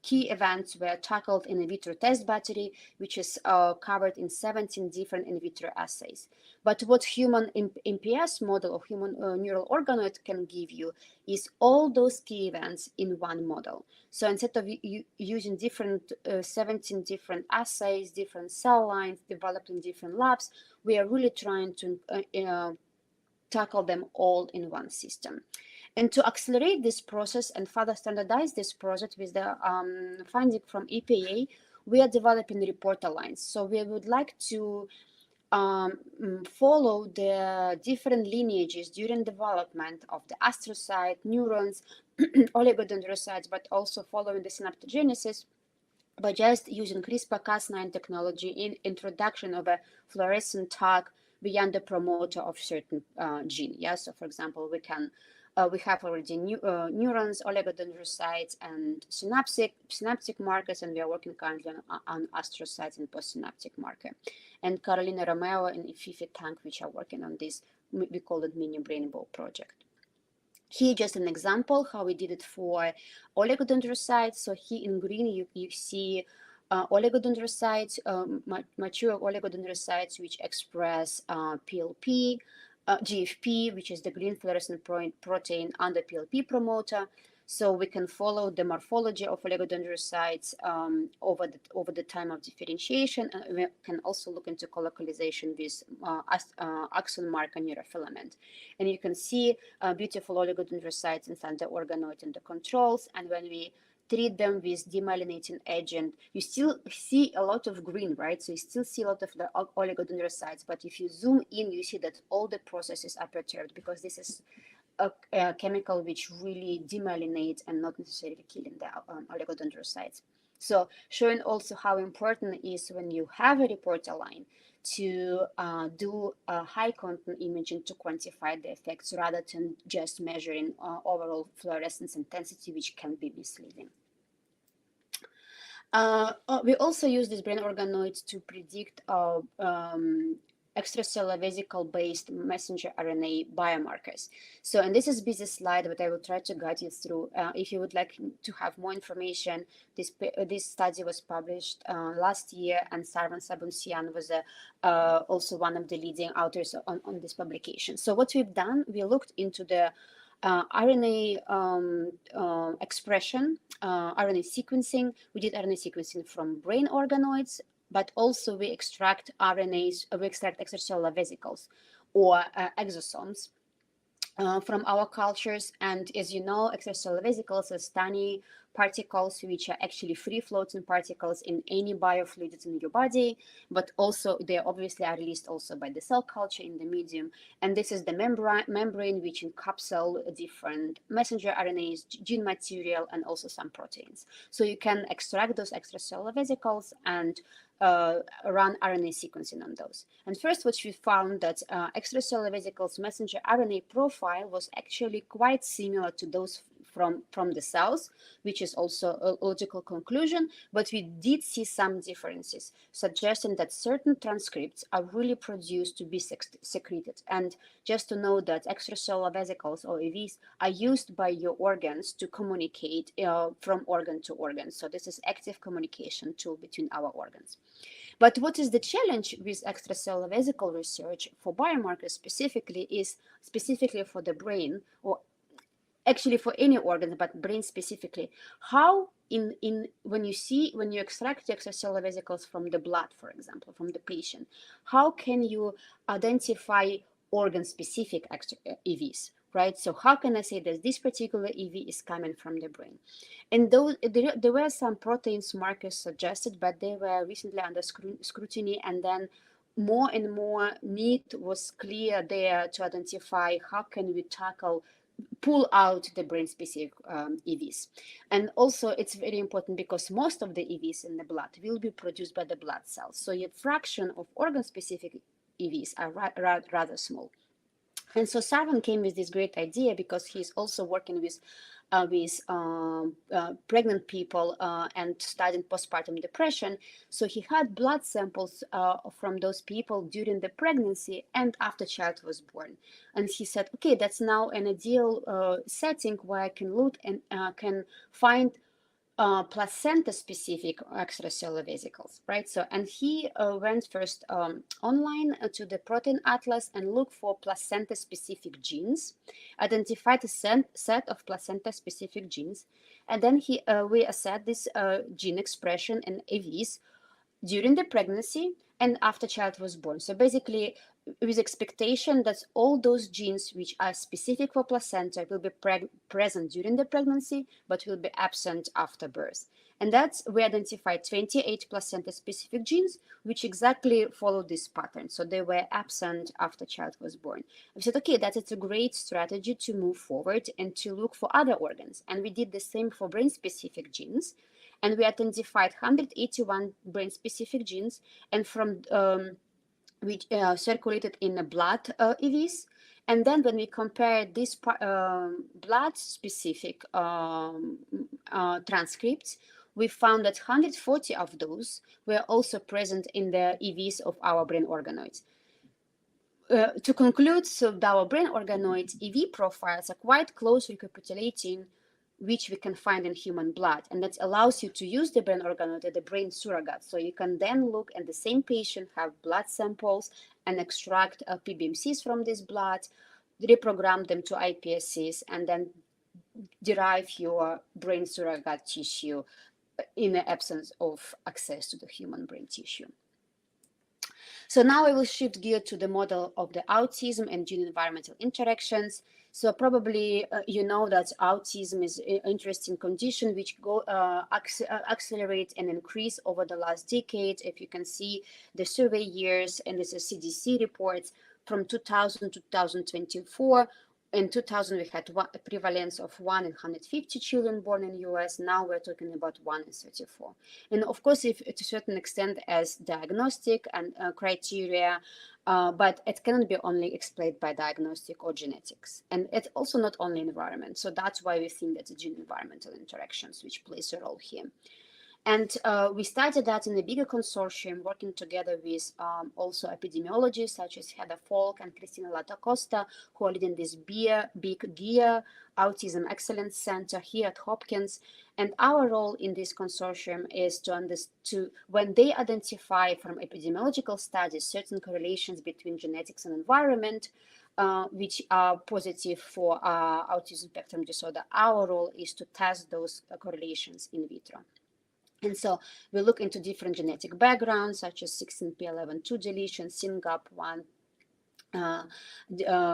key events were tackled in in vitro test battery, which is covered in 17 different in vitro assays. But what human MPS model of human neural organoid can give you is all those key events in one model. So instead of using 17 different assays, different cell lines developed in different labs, we are really trying to tackle them all in one system. And to accelerate this process and further standardize this process with the finding from EPA, we are developing reporter lines. So we would like to follow the different lineages during development of the astrocyte, neurons, oligodendrocytes, but also following the synaptogenesis by just using CRISPR-Cas9 technology in introduction of a fluorescent tag beyond the promoter of certain gene. Yeah, so for example, we have already neurons, oligodendrocytes, and synaptic markers, and we are working currently on astrocytes and postsynaptic marker. And Carolina Romeo and Ififi Tang, which are working on this, we call it mini brainbow project. Here, just an example how we did it for oligodendrocytes. So here in green, you see oligodendrocytes, mature oligodendrocytes, which express PLP, GFP, which is the green fluorescent protein under PLP promoter. So we can follow the morphology of oligodendrocytes over the time of differentiation, and we can also look into colocalization with axon marker neurofilament. And you can see beautiful oligodendrocytes inside the organoid and the controls, and when we treat them with demyelinating agent, you still see a lot of green, right? So you still see a lot of the oligodendrocytes, but if you zoom in, you see that all the processes are perturbed because this is a chemical which really demyelinates and not necessarily killing the oligodendrocytes. So showing also how important it is when you have a reporter line to do high content imaging to quantify the effects rather than just measuring overall fluorescence intensity, which can be misleading. We also use these brain organoids to predict extracellular vesicle-based messenger RNA biomarkers. So, and this is a busy slide, but I will try to guide you through. If you would like to have more information, this study was published last year, and Sarvan Sabunsian was also one of the leading authors on this publication. So what we've done, we looked into the RNA expression, RNA sequencing. We did RNA sequencing from brain organoids, but also we extract RNAs, we extract extracellular vesicles or exosomes from our cultures. And as you know, extracellular vesicles are tiny particles which are actually free floating particles in any biofluids in your body, but also they obviously are released also by the cell culture in the medium. And this is the membrane which encapsulates different messenger RNAs, gene material, and also some proteins. So you can extract those extracellular vesicles and run RNA sequencing on those. And first, what we found that extracellular vesicles messenger RNA profile was actually quite similar to those from the cells, which is also a logical conclusion, but we did see some differences, suggesting that certain transcripts are really produced to be secreted. And just to know that extracellular vesicles, or AVs, are used by your organs to communicate from organ to organ. So this is active communication tool between our organs. But what is the challenge with extracellular vesicle research for biomarkers specifically is specifically for the brain, or actually for any organ, but brain specifically, how when you extract the extracellular vesicles from the blood, for example, from the patient, how can you identify organ specific EVs, right? So how can I say that this particular EV is coming from the brain? And there were some proteins markers suggested, but they were recently under scrutiny, and then more and more need was clear there to identify how can we pull out the brain specific EVs. And also it's very important because most of the EVs in the blood will be produced by the blood cells. So a fraction of organ specific EVs are rather small. And so Sarvan came with this great idea because he's also working with pregnant people and studying postpartum depression. So he had blood samples from those people during the pregnancy and after child was born. And he said, okay, that's now an ideal setting where I can look and can find placenta-specific extracellular vesicles, right? So, and he went first online to the protein atlas and looked for placenta-specific genes, identified a set of placenta-specific genes, and then we assessed this gene expression in AVs during the pregnancy and after child was born. So basically, with expectation that all those genes which are specific for placenta will be present during the pregnancy, but will be absent after birth. And that's, we identified 28 placenta-specific genes, which exactly follow this pattern. So they were absent after child was born. We said, okay, that's a great strategy to move forward and to look for other organs. And we did the same for brain-specific genes. And we identified 181 brain-specific genes, and from which circulated in the blood EVs. And then when we compare these blood-specific transcripts, we found that 140 of those were also present in the EVs of our brain organoids. To conclude, so our brain organoids EV profiles are quite close recapitulating which we can find in human blood. And that allows you to use the brain organoid as the brain surrogate. So you can then look at the same patient, have blood samples, and extract PBMCs from this blood, reprogram them to iPSCs, and then derive your brain surrogate tissue in the absence of access to the human brain tissue. So now I will shift gear to the model of the autism and gene-environmental interactions. So probably you know that autism is an interesting condition which accelerate and increase over the last decade. If you can see the survey years, and this is CDC reports from 2000 to 2024. In 2000, we had a prevalence of 1 in 150 children born in US. Now we're talking about 1 in 34. And of course, if to a certain extent as diagnostic and criteria, but it cannot be only explained by diagnostic or genetics. And it's also not only environment. So that's why we think that the gene-environmental interactions, which plays a role here. And we started that in a bigger consortium, working together with also epidemiologists such as Heather Falk and Cristina Lata-Costa, who are leading this big GEA Autism Excellence Center here at Hopkins. And our role in this consortium is to when they identify from epidemiological studies certain correlations between genetics and environment, which are positive for autism spectrum disorder, our role is to test those correlations in vitro. And so we look into different genetic backgrounds, such as 16p11.2 deletion, SYNGAP1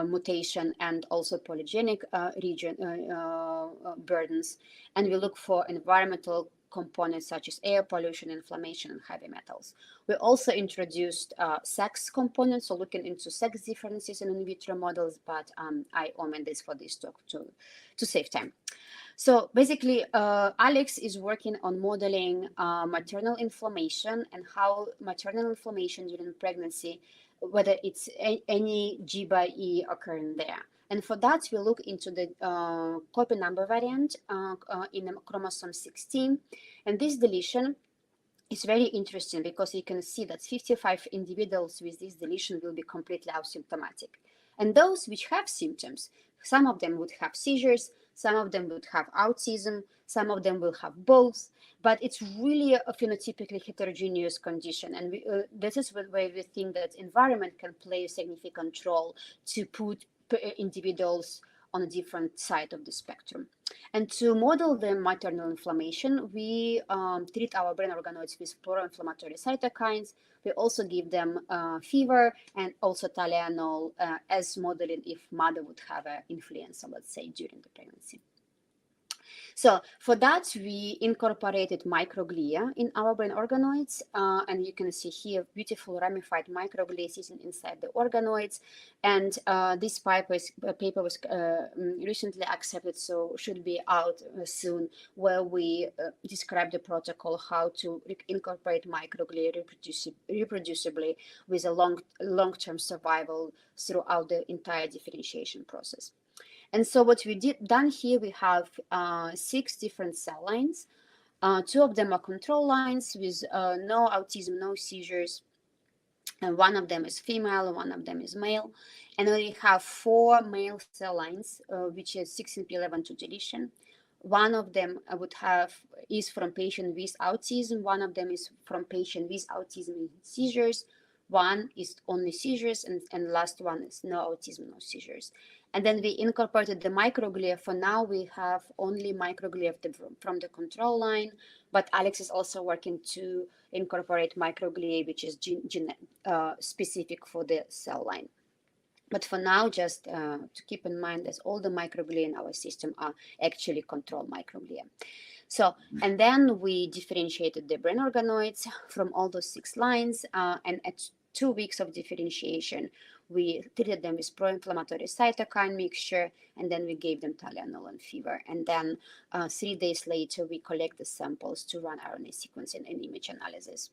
mutation, and also polygenic region burdens. And we look for environmental components such as air pollution, inflammation, and heavy metals. We also introduced sex components, so looking into sex differences in vitro models, but I omit this for this talk to save time. So basically, Alex is working on modeling maternal inflammation and how maternal inflammation during pregnancy, whether it's any G by E occurring there. And for that, we look into the copy number variant in chromosome 16. And this deletion is very interesting because you can see that 55 individuals with this deletion will be completely asymptomatic. And those which have symptoms, some of them would have seizures, Some of them would have autism, some of them will have both, but it's really a phenotypically heterogeneous condition. And this is where we think that environment can play a significant role to put individuals on a different side of the spectrum. And to model the maternal inflammation, we treat our brain organoids with pro-inflammatory cytokines. We also give them fever and also Tylenol as modeling if mother would have an influenza, let's say, during the pregnancy. So for that, we incorporated microglia in our brain organoids, and you can see here beautiful ramified microglia sitting inside the organoids. And this paper was recently accepted, so should be out soon, where we describe the protocol how to incorporate microglia reproducibly with a long-term survival throughout the entire differentiation process. And so what we done here, we have 6 different cell lines. 2 of them are control lines with no autism, no seizures. And one of them is female, one of them is male. And we have 4 male cell lines, which is 16p11 deletion. One of them is from patient with autism. One of them is from patient with autism and seizures. One is only seizures, and last one is no autism, no seizures. And then we incorporated the microglia. For now, we have only microglia from the control line, but Alex is also working to incorporate microglia, which is specific for the cell line. But for now, just to keep in mind that all the microglia in our system are actually control microglia. So, and then we differentiated the brain organoids from all those 6 lines, and at 2 weeks of differentiation, we treated them with pro-inflammatory cytokine mixture, and then we gave them Tylenol and fever. And then 3 days later, we collect the samples to run RNA sequencing and image analysis.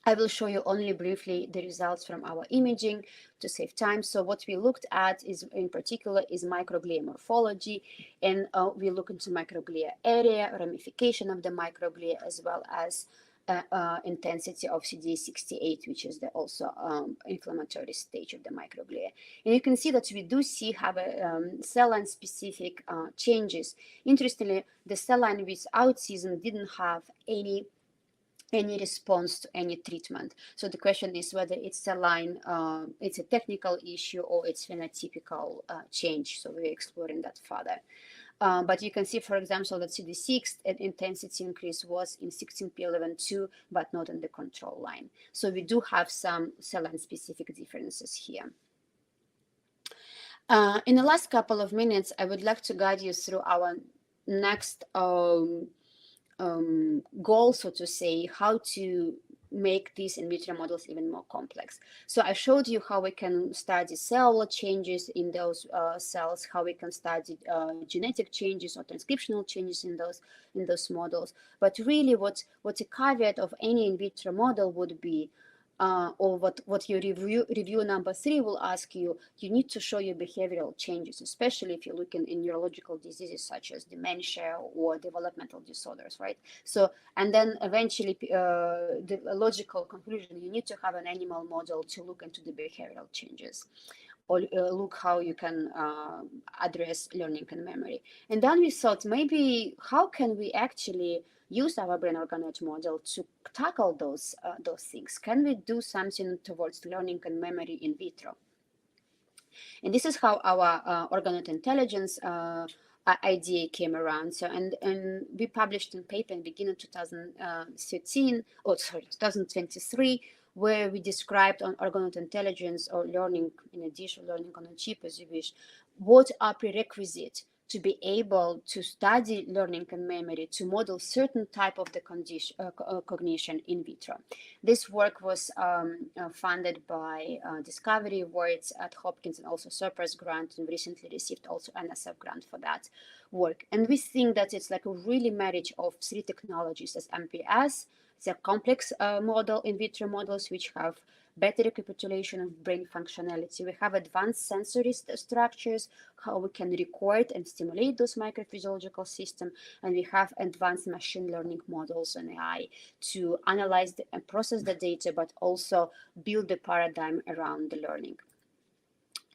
I will show you only briefly the results from our imaging to save time. So what we looked at is, in particular, is microglia morphology, and we look into microglia area, ramification of the microglia, as well as intensity of CD68, which is the also inflammatory stage of the microglia. And you can see that we do have a cell line specific changes. Interestingly, the cell line with autism didn't have any response to any treatment. So the question is whether it's it's a technical issue or it's phenotypical change. So we're exploring that further. But you can see, for example, that CD6 intensity increase was in 16p11.2, but not in the control line. So we do have some cell line specific differences here. In the last couple of minutes, I would like to guide you through our next goal, so to say, how to make these in vitro models even more complex. So I showed you how we can study cellular changes in those cells, how we can study genetic changes or transcriptional changes in those models. But really, what a caveat of any in vitro model would be, or what your review number 3 will ask you, you need to show your behavioral changes, especially if you're looking in neurological diseases such as dementia or developmental disorders, right? So, and then eventually the logical conclusion, you need to have an animal model to look into the behavioral changes, or look how you can address learning and memory. And then we thought, maybe how can we actually use our brain organoid model to tackle those things? Can we do something towards learning and memory in vitro? And this is how our organoid intelligence idea came around. So, and we published a paper in the beginning of 2023, where we described on organoid intelligence or learning in a dish or learning on a chip, as you wish, what are prerequisites to be able to study learning and memory, to model certain type of the cognition in vitro. This work was funded by Discovery Awards at Hopkins and also Surplus grant, and recently received also NSF grant for that work. And we think that it's like a really marriage of 3 technologies as MPS, it's a complex model, in vitro models, which have better recapitulation of brain functionality. We have advanced sensory structures, how we can record and stimulate those microphysiological systems, and we have advanced machine learning models and AI to analyze and process the data, but also build the paradigm around the learning.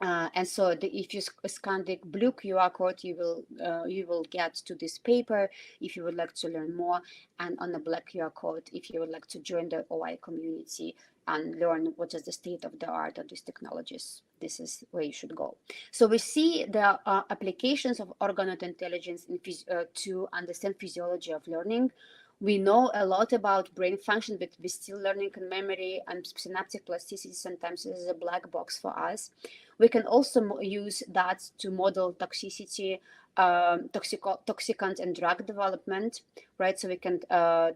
And so if you scan the blue QR code, you will get to this paper if you would like to learn more, and on the black QR code if you would like to join the OI community and learn what is the state of the art of these technologies. This is where you should go. So we see the applications of organoid intelligence to understand physiology of learning. We know a lot about brain function, but we're still learning and memory and synaptic plasticity. Sometimes is a black box for us. We can also use that to model toxicity, toxicant and drug development, right? So we can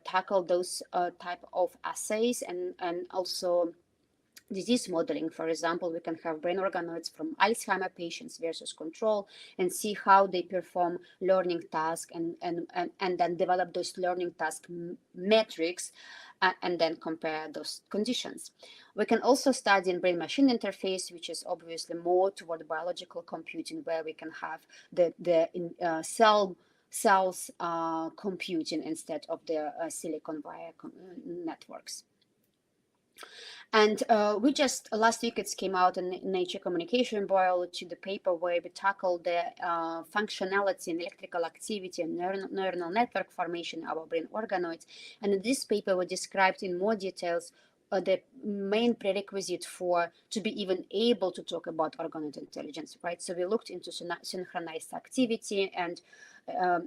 tackle those type of assays and also disease modeling. For example, we can have brain organoids from Alzheimer patients versus control and see how they perform learning tasks and then develop those learning task metrics and then compare those conditions. We can also study in brain-machine interface, which is obviously more toward biological computing, where we can have the cells computing instead of the silicon via networks. And we just last week it came out in Nature Communication Biology, the paper where we tackled the functionality and electrical activity and neuronal network formation in our brain organoids. And in this paper, we described in more details the main prerequisite to be even able to talk about organoid intelligence, right? So we looked into synchronized activity and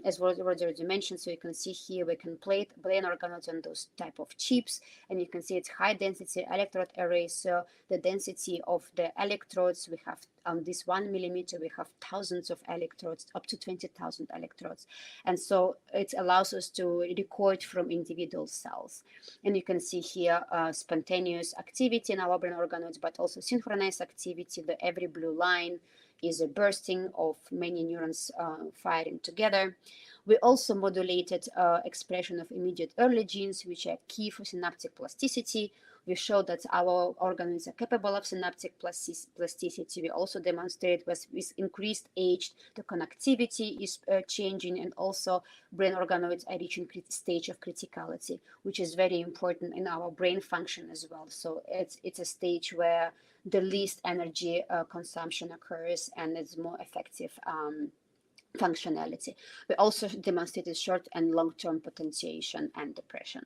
as was already mentioned, so you can see here we can plate brain organoids on those type of chips, and you can see it's high density electrode array. So the density of the electrodes, we have on this 1 millimeter, we have thousands of electrodes, up to 20,000 electrodes. And so it allows us to record from individual cells. And you can see here spontaneous activity in our brain organoids, but also synchronized activity. The every blue line is a bursting of many neurons firing together. We also modulated expression of immediate early genes, which are key for synaptic plasticity. We showed that our organoids are capable of synaptic plasticity. We also demonstrate with increased age, the connectivity is changing, and also brain organoids are reaching stage of criticality, which is very important in our brain function as well. So it's a stage where the least energy consumption occurs and it's more effective functionality. We also demonstrated short and long-term potentiation and depression.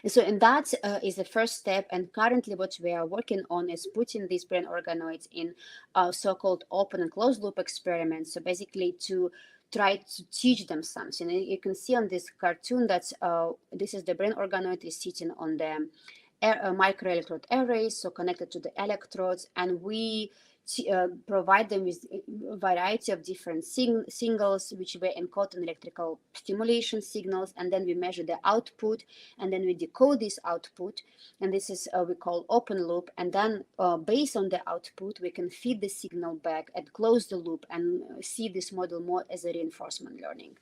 And so, and that is the first step. And currently what we are working on is putting these brain organoids in so-called open and closed loop experiments. So basically to try to teach them something. And you can see on this cartoon that this is the brain organoid is sitting on the microelectrode arrays, so connected to the electrodes, and we provide them with a variety of different signals which were encoded in electrical stimulation signals, and then we measure the output, and then we decode this output, and this is we call open loop, and then based on the output we can feed the signal back and close the loop and see this model more as a reinforcement learning.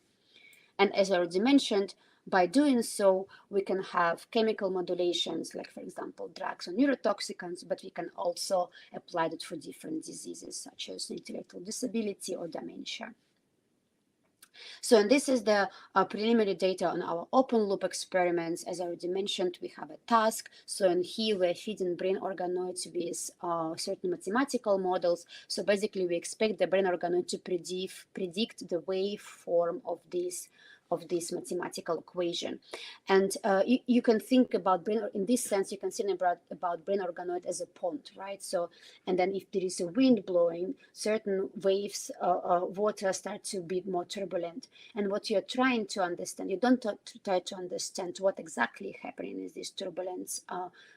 And as I already mentioned, by doing so, we can have chemical modulations, like, for example, drugs or neurotoxicants, but we can also apply it for different diseases, such as intellectual disability or dementia. So, and this is the preliminary data on our open loop experiments. As I already mentioned, we have a task. So in here, we're feeding brain organoids with certain mathematical models. So basically, we expect the brain organoid to predict the waveform of this mathematical equation. And you can think about brain, in this sense, you can think about brain organoid as a pond, right? So, and then if there is a wind blowing, certain waves, water start to be more turbulent. And what you're trying to understand, you don't try to understand what exactly happening is this turbulence,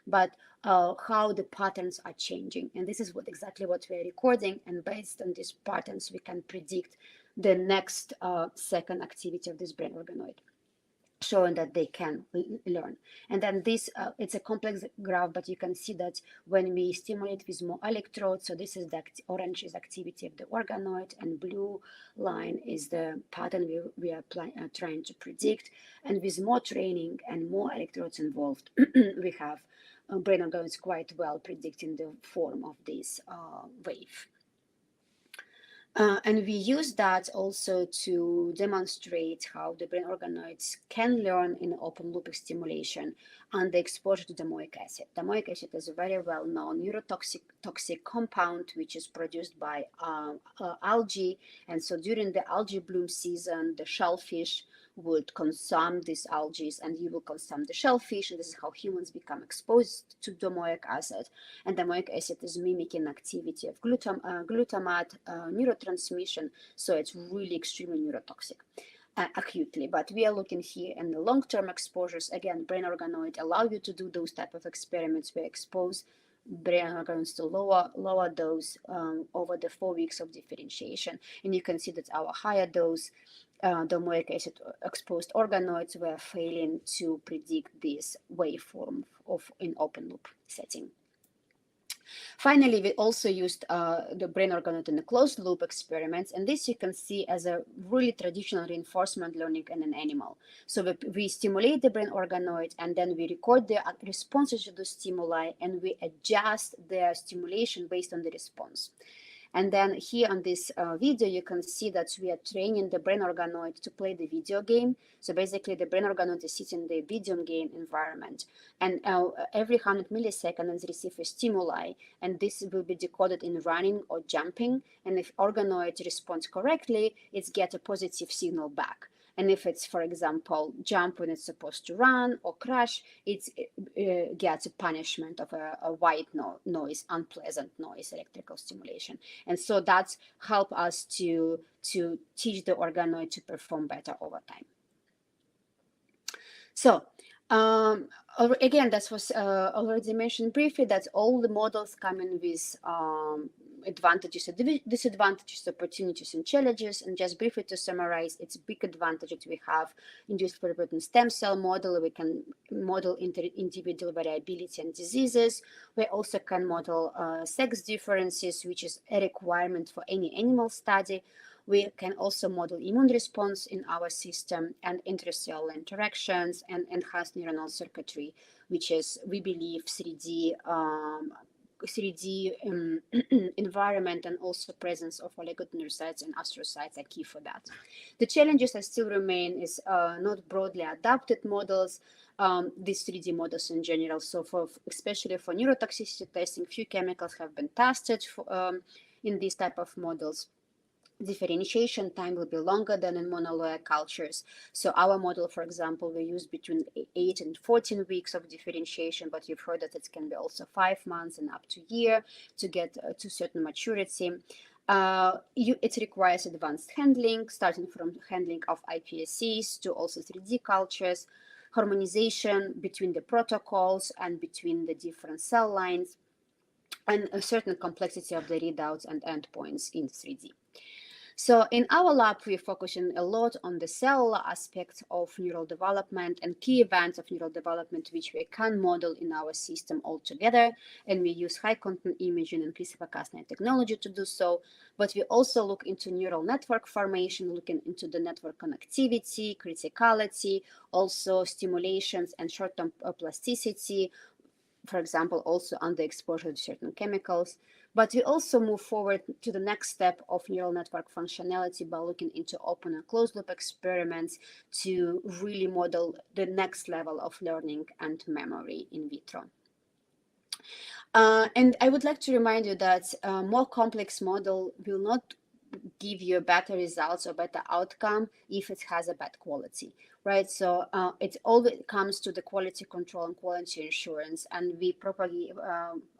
but how the patterns are changing. And this is exactly what we're recording. And based on these patterns, we can predict the next second activity of this brain organoid, showing that they can learn. And then this, it's a complex graph, but you can see that when we stimulate with more electrodes, so this is the orange is activity of the organoid, and blue line is the pattern we are trying to predict. And with more training and more electrodes involved, we have brain organoids quite well predicting the form of this wave. And we use that also to demonstrate how the brain organoids can learn in open loop stimulation under exposure to domoic acid. Domoic acid is a very well-known toxic compound which is produced by algae. And so during the algae bloom season, the shellfish would consume these algae and you will consume the shellfish, and this is how humans become exposed to domoic acid. And domoic acid is mimicking activity of glutamate neurotransmission, so it's really extremely neurotoxic acutely. But we are looking here in the long-term exposures. Again, brain organoid allow you to do those type of experiments where expose brain organoids to lower dose over the 4 weeks of differentiation, and you can see that our higher dose domoic acid exposed organoids were failing to predict this waveform of in open loop setting. Finally, we also used the brain organoid in the closed loop experiments, and this you can see as a really traditional reinforcement learning in an animal. So we stimulate the brain organoid, and then we record the responses to the stimuli, and we adjust their stimulation based on the response. And then here on this video, you can see that we are training the brain organoid to play the video game. So basically, the brain organoid is sitting in the video game environment. And every 100 milliseconds, it receives a stimuli. And this will be decoded in running or jumping. And if organoid responds correctly, it gets a positive signal back. And if it's, for example, jump when it's supposed to run or crash, it gets a punishment of a white noise, unpleasant noise, electrical stimulation. And so that's help us to teach the organoid to perform better over time. So again, that was already mentioned briefly, that all the models come in with advantages and disadvantages, opportunities and challenges. And just briefly to summarize, it's big advantage that we have induced pluripotent stem cell model. We can model individual variability and diseases. We also can model sex differences, which is a requirement for any animal study. We can also model immune response in our system and intracellular interactions and enhanced neuronal circuitry, which is, we believe, 3D environment and also presence of oligodendrocytes and astrocytes are key for that. The challenges that still remain is not broadly adapted models, these 3D models in general. So especially for neurotoxicity testing, few chemicals have been tested in these type of models. Differentiation time will be longer than in monolayer cultures. So our model, for example, we use between 8 and 14 weeks of differentiation, but you've heard that it can be also 5 months and up to a year to get to certain maturity. It requires advanced handling, starting from handling of iPSCs to also 3D cultures, harmonization between the protocols and between the different cell lines, and a certain complexity of the readouts and endpoints in 3D. So in our lab, we're focusing a lot on the cellular aspect of neural development and key events of neural development, which we can model in our system altogether. And we use high content imaging and CRISPR-Cas9 technology to do so. But we also look into neural network formation, looking into the network connectivity, criticality, also stimulations and short-term plasticity, for example, also under exposure to certain chemicals. But we also move forward to the next step of neural network functionality by looking into open and closed loop experiments to really model the next level of learning and memory in vitro. And I would like to remind you that a more complex model will not give you better results or better outcome if it has a bad quality, right? So it always comes to the quality control and quality assurance, and we properly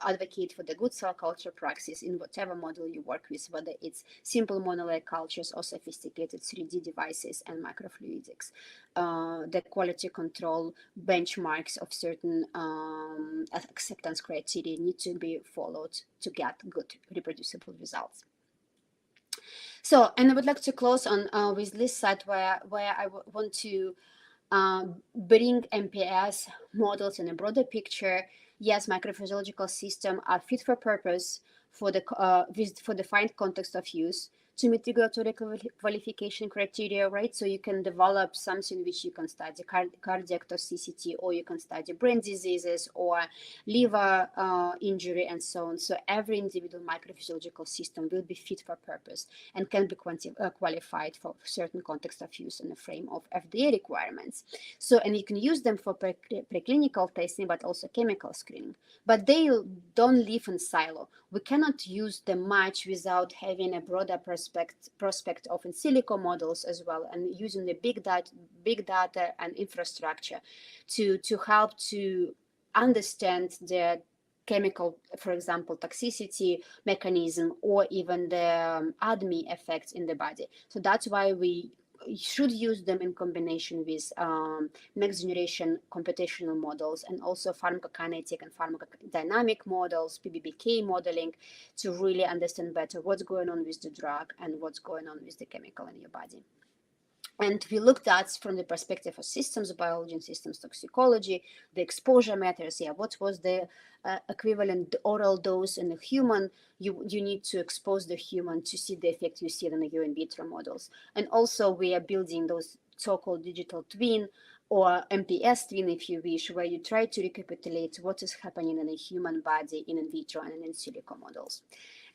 advocate for the good cell culture practice in whatever model you work with, whether it's simple monolayer cultures or sophisticated 3D devices and microfluidics. The quality control benchmarks of certain acceptance criteria need to be followed to get good reproducible results. So, and I would like to close on with this slide where I want to bring MPS models in a broader picture. Yes, microphysiological systems are fit for purpose for the defined context of use. to meet regulatory qualification criteria, right? So you can develop something which you can study cardiac toxicity, or you can study brain diseases or liver injury and so on. So every individual microphysiological system will be fit for purpose and can be qualified for certain context of use in the frame of FDA requirements. So, and you can use them for preclinical testing, but also chemical screening. But they don't live in silo. We cannot use them much without having a broader prospect of in silico models as well, and using the big data and infrastructure to help to understand the chemical, for example, toxicity mechanism, or even the ADME effects in the body. So that's why we should use them in combination with next generation computational models, and also pharmacokinetic and pharmacodynamic models, PBPK modeling, to really understand better what's going on with the drug and what's going on with the chemical in your body. And we looked at from the perspective of systems biology and systems toxicology, the exposure matters. Yeah, what was the equivalent oral dose in a human? You need to expose the human to see the effect you see in the in vitro models. And also we are building those so-called digital twin, or MPS twin, if you wish, where you try to recapitulate what is happening in a human body in vitro and in silico models.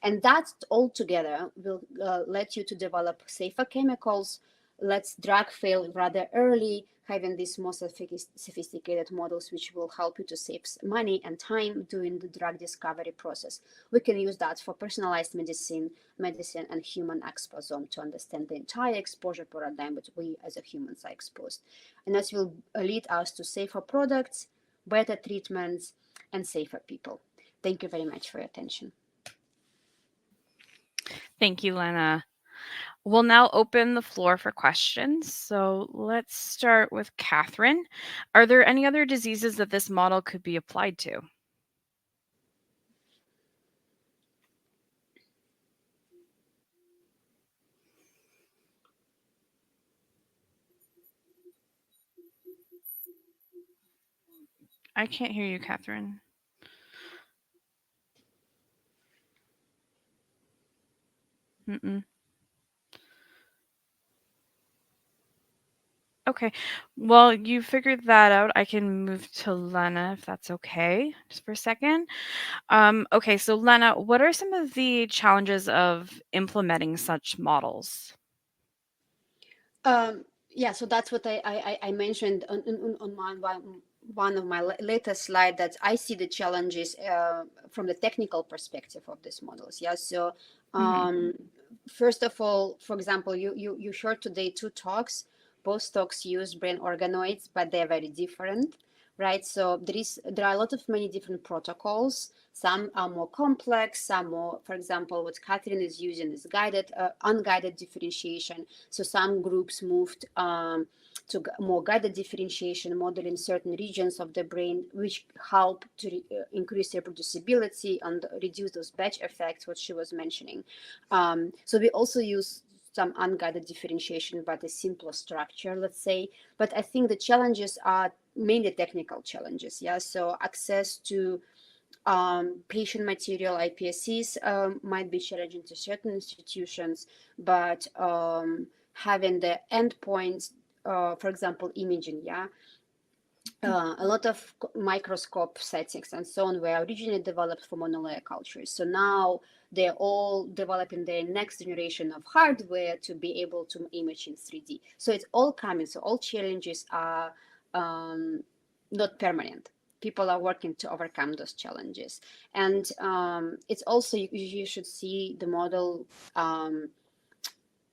And that all together will let you to develop safer chemicals, lets drug fail rather early, having these more sophisticated models which will help you to save money and time during the drug discovery process. We can use that for personalized medicine and human exposome to understand the entire exposure paradigm which we as a humans are exposed. And that will lead us to safer products, better treatments, and safer people. Thank you very much for your attention. Thank you, Lena. We'll now open the floor for questions. So let's start with Cathryn. Are there any other diseases that this model could be applied to? I can't hear you, Cathryn. Mm-mm. Okay. Well, you figured that out. I can move to Lena if that's okay, just for a second. Okay, so Lena, what are some of the challenges of implementing such models? Yeah, so that's what I mentioned on one of my latest slide, that I see the challenges from the technical perspective of these models. Yeah, so first of all, for example, you heard today two talks. Both talks use brain organoids, but they're very different, right? So there are a lot of many different protocols. Some are more complex, some more, for example, what Cathryn is using is unguided differentiation. So some groups moved to more guided differentiation, modeling certain regions of the brain, which help to increase reproducibility and reduce those batch effects, what she was mentioning. So we also use some unguided differentiation, but a simpler structure, let's say. But I think the challenges are mainly technical challenges. Yeah, so access to patient material, iPSCs, might be challenging to certain institutions, but having the endpoints, for example, imaging, yeah, a lot of microscope settings and so on were originally developed for monolayer cultures. So now they're all developing their next generation of hardware to be able to image in 3D. So it's all coming. So all challenges are not permanent. People are working to overcome those challenges. And it's also, you should see the model.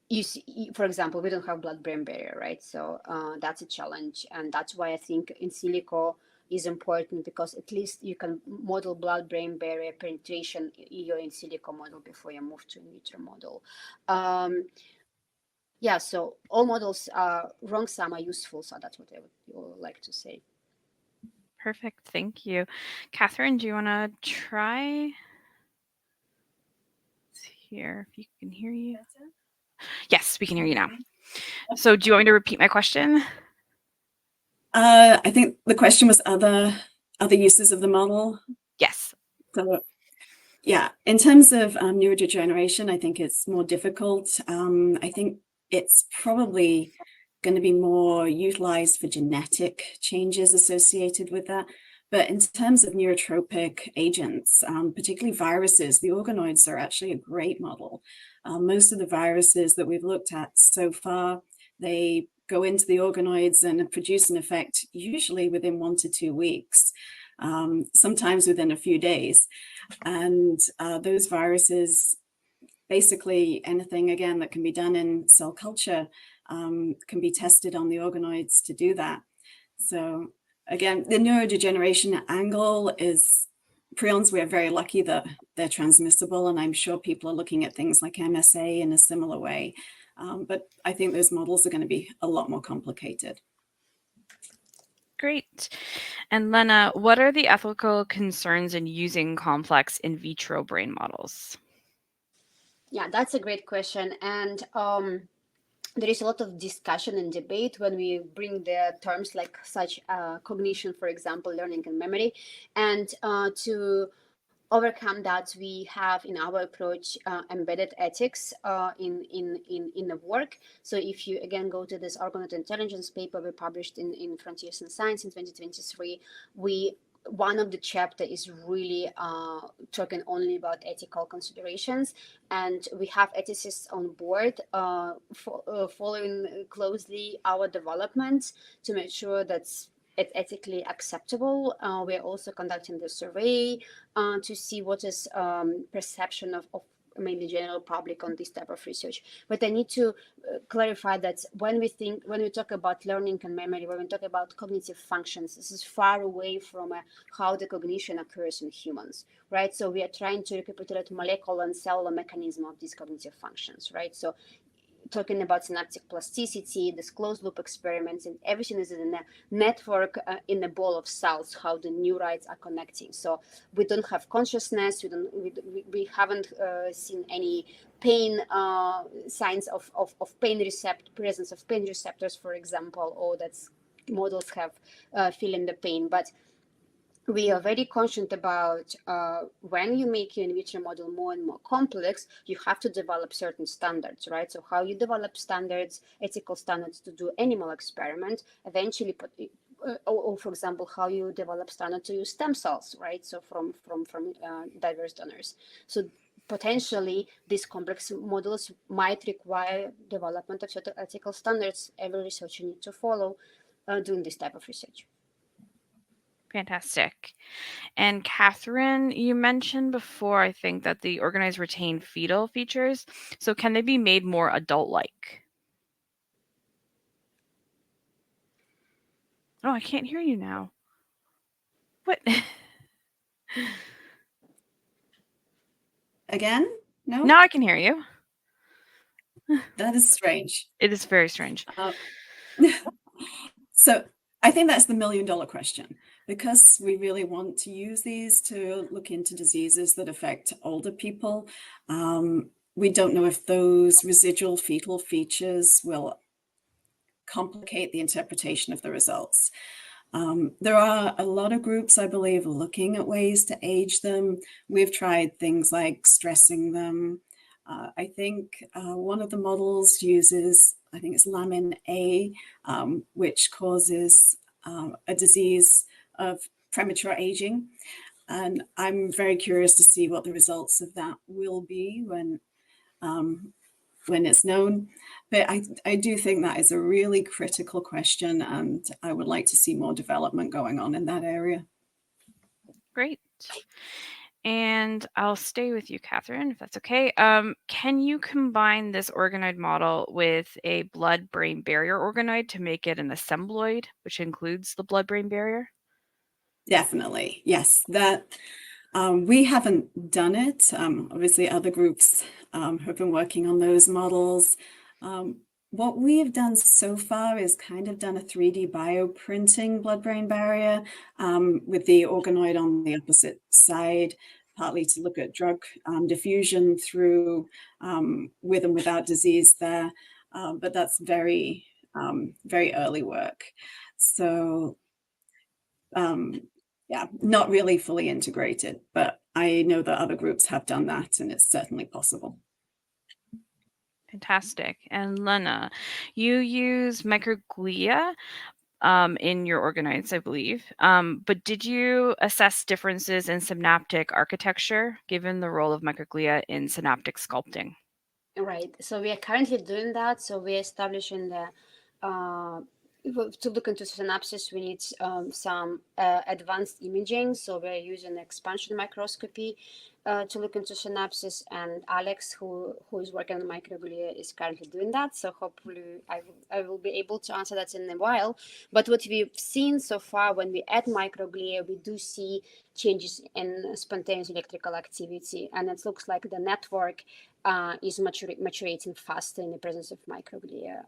You see, for example, we don't have blood-brain barrier, right? So that's a challenge, and that's why I think in silico is important, because at least you can model blood-brain barrier penetration in your in silico model before you move to in vitro model. Yeah, so all models are wrong, some are useful, so that's what I would like to say. Perfect, thank you. Cathryn, do you want to try? Let's hear if you can hear you. Yes, we can hear you now. So do you want me to repeat my question? I think the question was other uses of the model. Yes. So, Yeah, in terms of neurodegeneration, I think it's more difficult. I think it's probably going to be more utilized for genetic changes associated with that. But in terms of neurotropic agents, particularly viruses, the organoids are actually a great model. Most of the viruses that we've looked at so far, they go into the organoids and produce an effect usually within 1 to 2 weeks, sometimes within a few days. And those viruses, basically anything, again, that can be done in cell culture can be tested on the organoids to do that. So again, the neurodegeneration angle is prions. We're very lucky that they're transmissible, and I'm sure people are looking at things like MSA in a similar way. But I think those models are going to be a lot more complicated. Great. And Lena, what are the ethical concerns in using complex in vitro brain models? Yeah, that's a great question. And there is a lot of discussion and debate when we bring the terms like such cognition, for example, learning and memory. And to overcome that, we have in our approach embedded ethics in the work. So if you again go to this organoid intelligence paper we published in Frontiers in Science in 2023, one of the chapter is really talking only about ethical considerations, and we have ethicists on board following closely our developments to make sure that's it's ethically acceptable. We're also conducting the survey to see what is perception of maybe general public on this type of research. But I need to clarify that when we talk about learning and memory, when we talk about cognitive functions, this is far away from how the cognition occurs in humans, right? So we are trying to recapitulate molecular and cellular mechanism of these cognitive functions, right? So talking about synaptic plasticity, this closed loop experiments, and everything is in a network in a ball of cells, how the neurites are connecting. So we don't have consciousness, we haven't seen any pain signs of pain presence of pain receptors, for example, or that models have feeling the pain. But we are very conscious about when you make your in vitro model more and more complex, you have to develop certain standards, right? So how you develop standards, ethical standards to do animal experiment, eventually or for example, how you develop standard to use stem cells, right? So from diverse donors. So potentially these complex models might require development of certain ethical standards every researcher needs to follow doing this type of research. Fantastic. And Cathryn, you mentioned before, I think, that the organoids retain fetal features. So can they be made more adult-like? Oh, I can't hear you now. What? Again? No? Now I can hear you. That is strange. It is very strange. So I think that's the $1,000,000 question, because we really want to use these to look into diseases that affect older people. We don't know if those residual fetal features will complicate the interpretation of the results. There are a lot of groups, I believe, looking at ways to age them. We've tried things like stressing them. I think one of the models uses, I think it's lamin A, which causes a disease of premature aging. And I'm very curious to see what the results of that will be when it's known. But I do think that is a really critical question, and I would like to see more development going on in that area. Great. And I'll stay with you, Cathryn, if that's okay. Can you combine this organoid model with a blood-brain barrier organoid to make it an assembloid, which includes the blood-brain barrier? Definitely, yes. That we haven't done it. Obviously, other groups have been working on those models. What we have done so far is kind of done a 3D bioprinting blood-brain barrier with the organoid on the opposite side, partly to look at drug diffusion through with and without disease there. But that's very, very early work. So yeah, not really fully integrated, but I know that other groups have done that, and it's certainly possible. Fantastic. And Lena, you use microglia in your organoids, I believe. But did you assess differences in synaptic architecture given the role of microglia in synaptic sculpting? Right. So we are currently doing that. So we are establishing the to look into synapses, we need some advanced imaging. So we're using expansion microscopy to look into synapses. And Alex, who is working on microglia, is currently doing that. So hopefully I will be able to answer that in a while. But what we've seen so far, when we add microglia, we do see changes in spontaneous electrical activity. And it looks like the network is maturating faster in the presence of microglia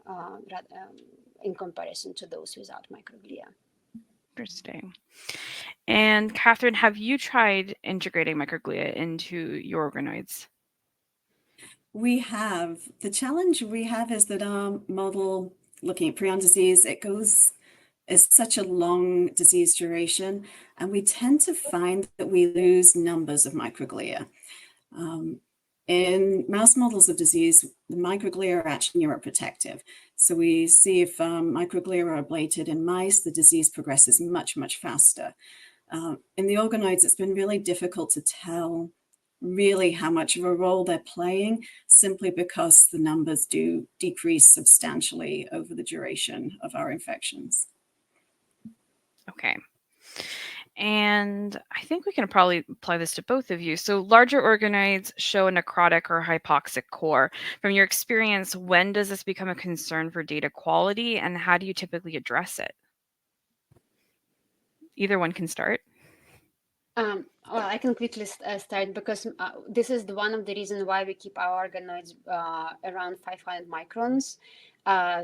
in comparison to those without microglia. Interesting. And Cathryn, have you tried integrating microglia into your organoids? We have. The challenge we have is that our model, looking at prion disease, it's such a long disease duration, and we tend to find that we lose numbers of microglia. In mouse models of disease, the microglia are actually neuroprotective. So we see if microglia are ablated in mice, the disease progresses much, much faster. In the organoids, it's been really difficult to tell really how much of a role they're playing, simply because the numbers do decrease substantially over the duration of our infections. Okay. And I think we can probably apply this to both of you. So larger organoids show a necrotic or hypoxic core. From your experience, when does this become a concern for data quality, and how do you typically address it? Either one can start. Well, I can quickly start because this is one of the reasons why we keep our organoids around 500 microns,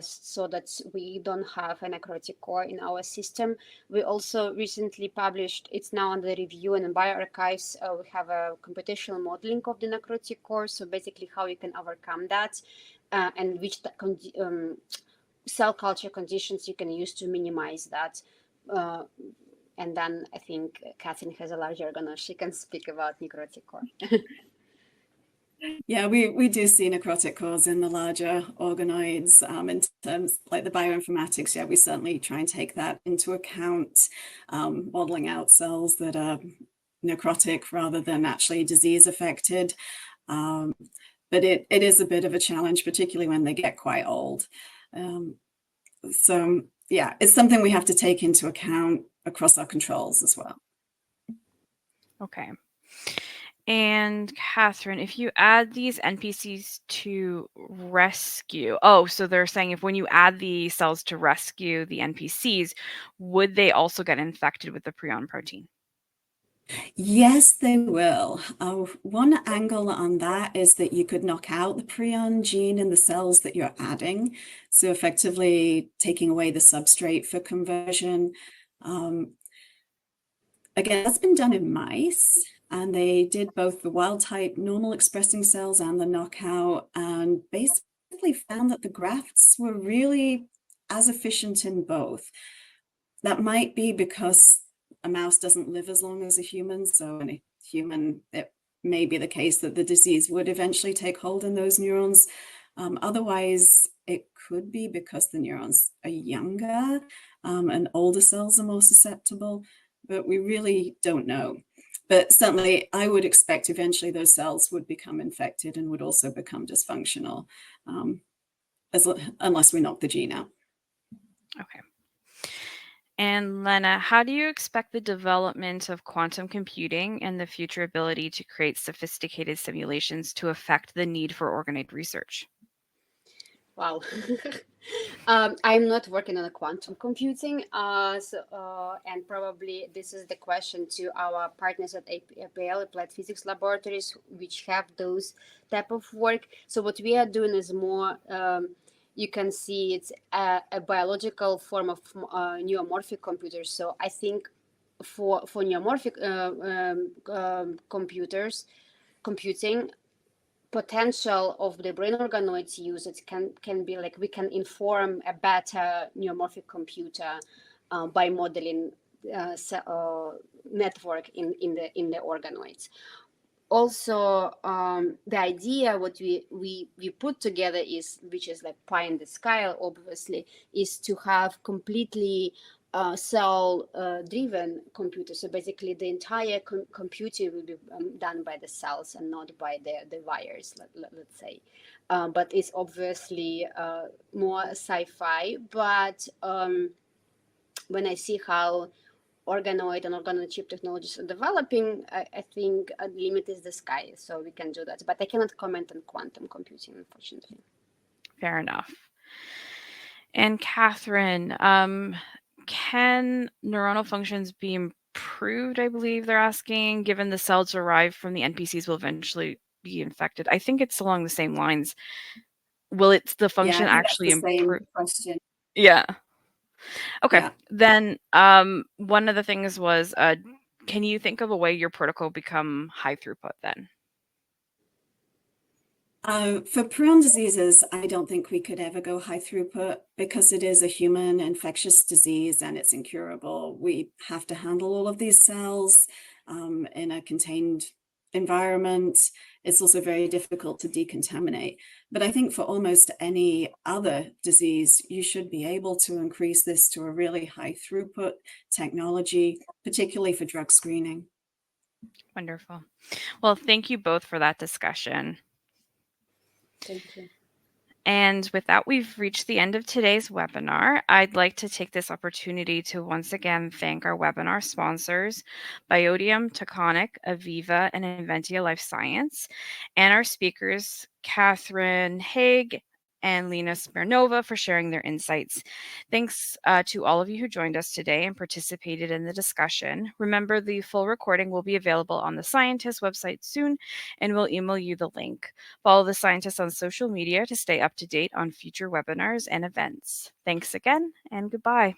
so that we don't have a necrotic core in our system. We also recently published, it's now under review in bioarchives, we have a computational modeling of the necrotic core, so basically how you can overcome that and which cell culture conditions you can use to minimize that. And then I think Cathryn has a larger organoid. She can speak about necrotic core. Yeah, we do see necrotic cores in the larger organoids. In terms like the bioinformatics, yeah, we certainly try and take that into account, modeling out cells that are necrotic rather than actually disease affected. But it is a bit of a challenge, particularly when they get quite old. So yeah, it's something we have to take into account across our controls as well. Okay. And Cathryn, if you add these NPCs to rescue, so they're saying if when you add the cells to rescue the NPCs, would they also get infected with the prion protein? Yes, they will. One angle on that is that you could knock out the prion gene in the cells that you're adding, so effectively taking away the substrate for conversion. Again, that's been done in mice, and they did both the wild type normal expressing cells and the knockout, and basically found that the grafts were really as efficient in both. That might be because a mouse doesn't live as long as a human, so in a human, it may be the case that the disease would eventually take hold in those neurons. Otherwise, it could be because the neurons are younger and older cells are more susceptible, but we really don't know. But certainly, I would expect eventually those cells would become infected and would also become dysfunctional, unless we knock the gene out. Okay. And Lena, how do you expect the development of quantum computing and the future ability to create sophisticated simulations to affect the need for organoid research? Wow. I'm not working on a quantum computing, and probably this is the question to our partners at APL, Applied Physics Laboratories, which have those type of work. So what we are doing is more, you can see it's a biological form of neuromorphic computers. So I think for neuromorphic computing, potential of the brain organoids use it can be like we can inform a better neuromorphic computer by modeling network in the organoids. Also, the idea what we put together is, which is like pie in the sky, obviously, is to have completely cell driven computer. So basically the entire computing will be done by the cells and not by the wires, let's say. But it's obviously more sci-fi. But when I see how organoid and organoid chip technologies are developing, I think the limit is the sky, so we can do that. But I cannot comment on quantum computing, unfortunately. Fair enough. And Cathryn, can neuronal functions be improved? I believe they're asking, given the cells derived from the NPCs will eventually be infected. I think it's along the same lines. Will it's the function Yeah, I think that's actually the same improve? question. Yeah. Okay. Yeah. Then one of the things was, can you think of a way your protocol become high throughput then? For prion diseases, I don't think we could ever go high throughput because it is a human infectious disease and it's incurable. We have to handle all of these cells in a contained environment. It's also very difficult to decontaminate. But I think for almost any other disease, you should be able to increase this to a really high throughput technology, particularly for drug screening. Wonderful. Well, thank you both for that discussion. Thank you. And with that, we've reached the end of today's webinar. I'd like to take this opportunity to once again thank our webinar sponsors, Biodium, Taconic, Aviva, and Inventia Life Science, and our speakers, Cathryn, Haigh, and Lena Smirnova for sharing their insights. Thanks to all of you who joined us today and participated in the discussion. Remember, the full recording will be available on the Scientist website soon, and we'll email you the link. Follow the Scientists on social media to stay up to date on future webinars and events. Thanks again, and goodbye.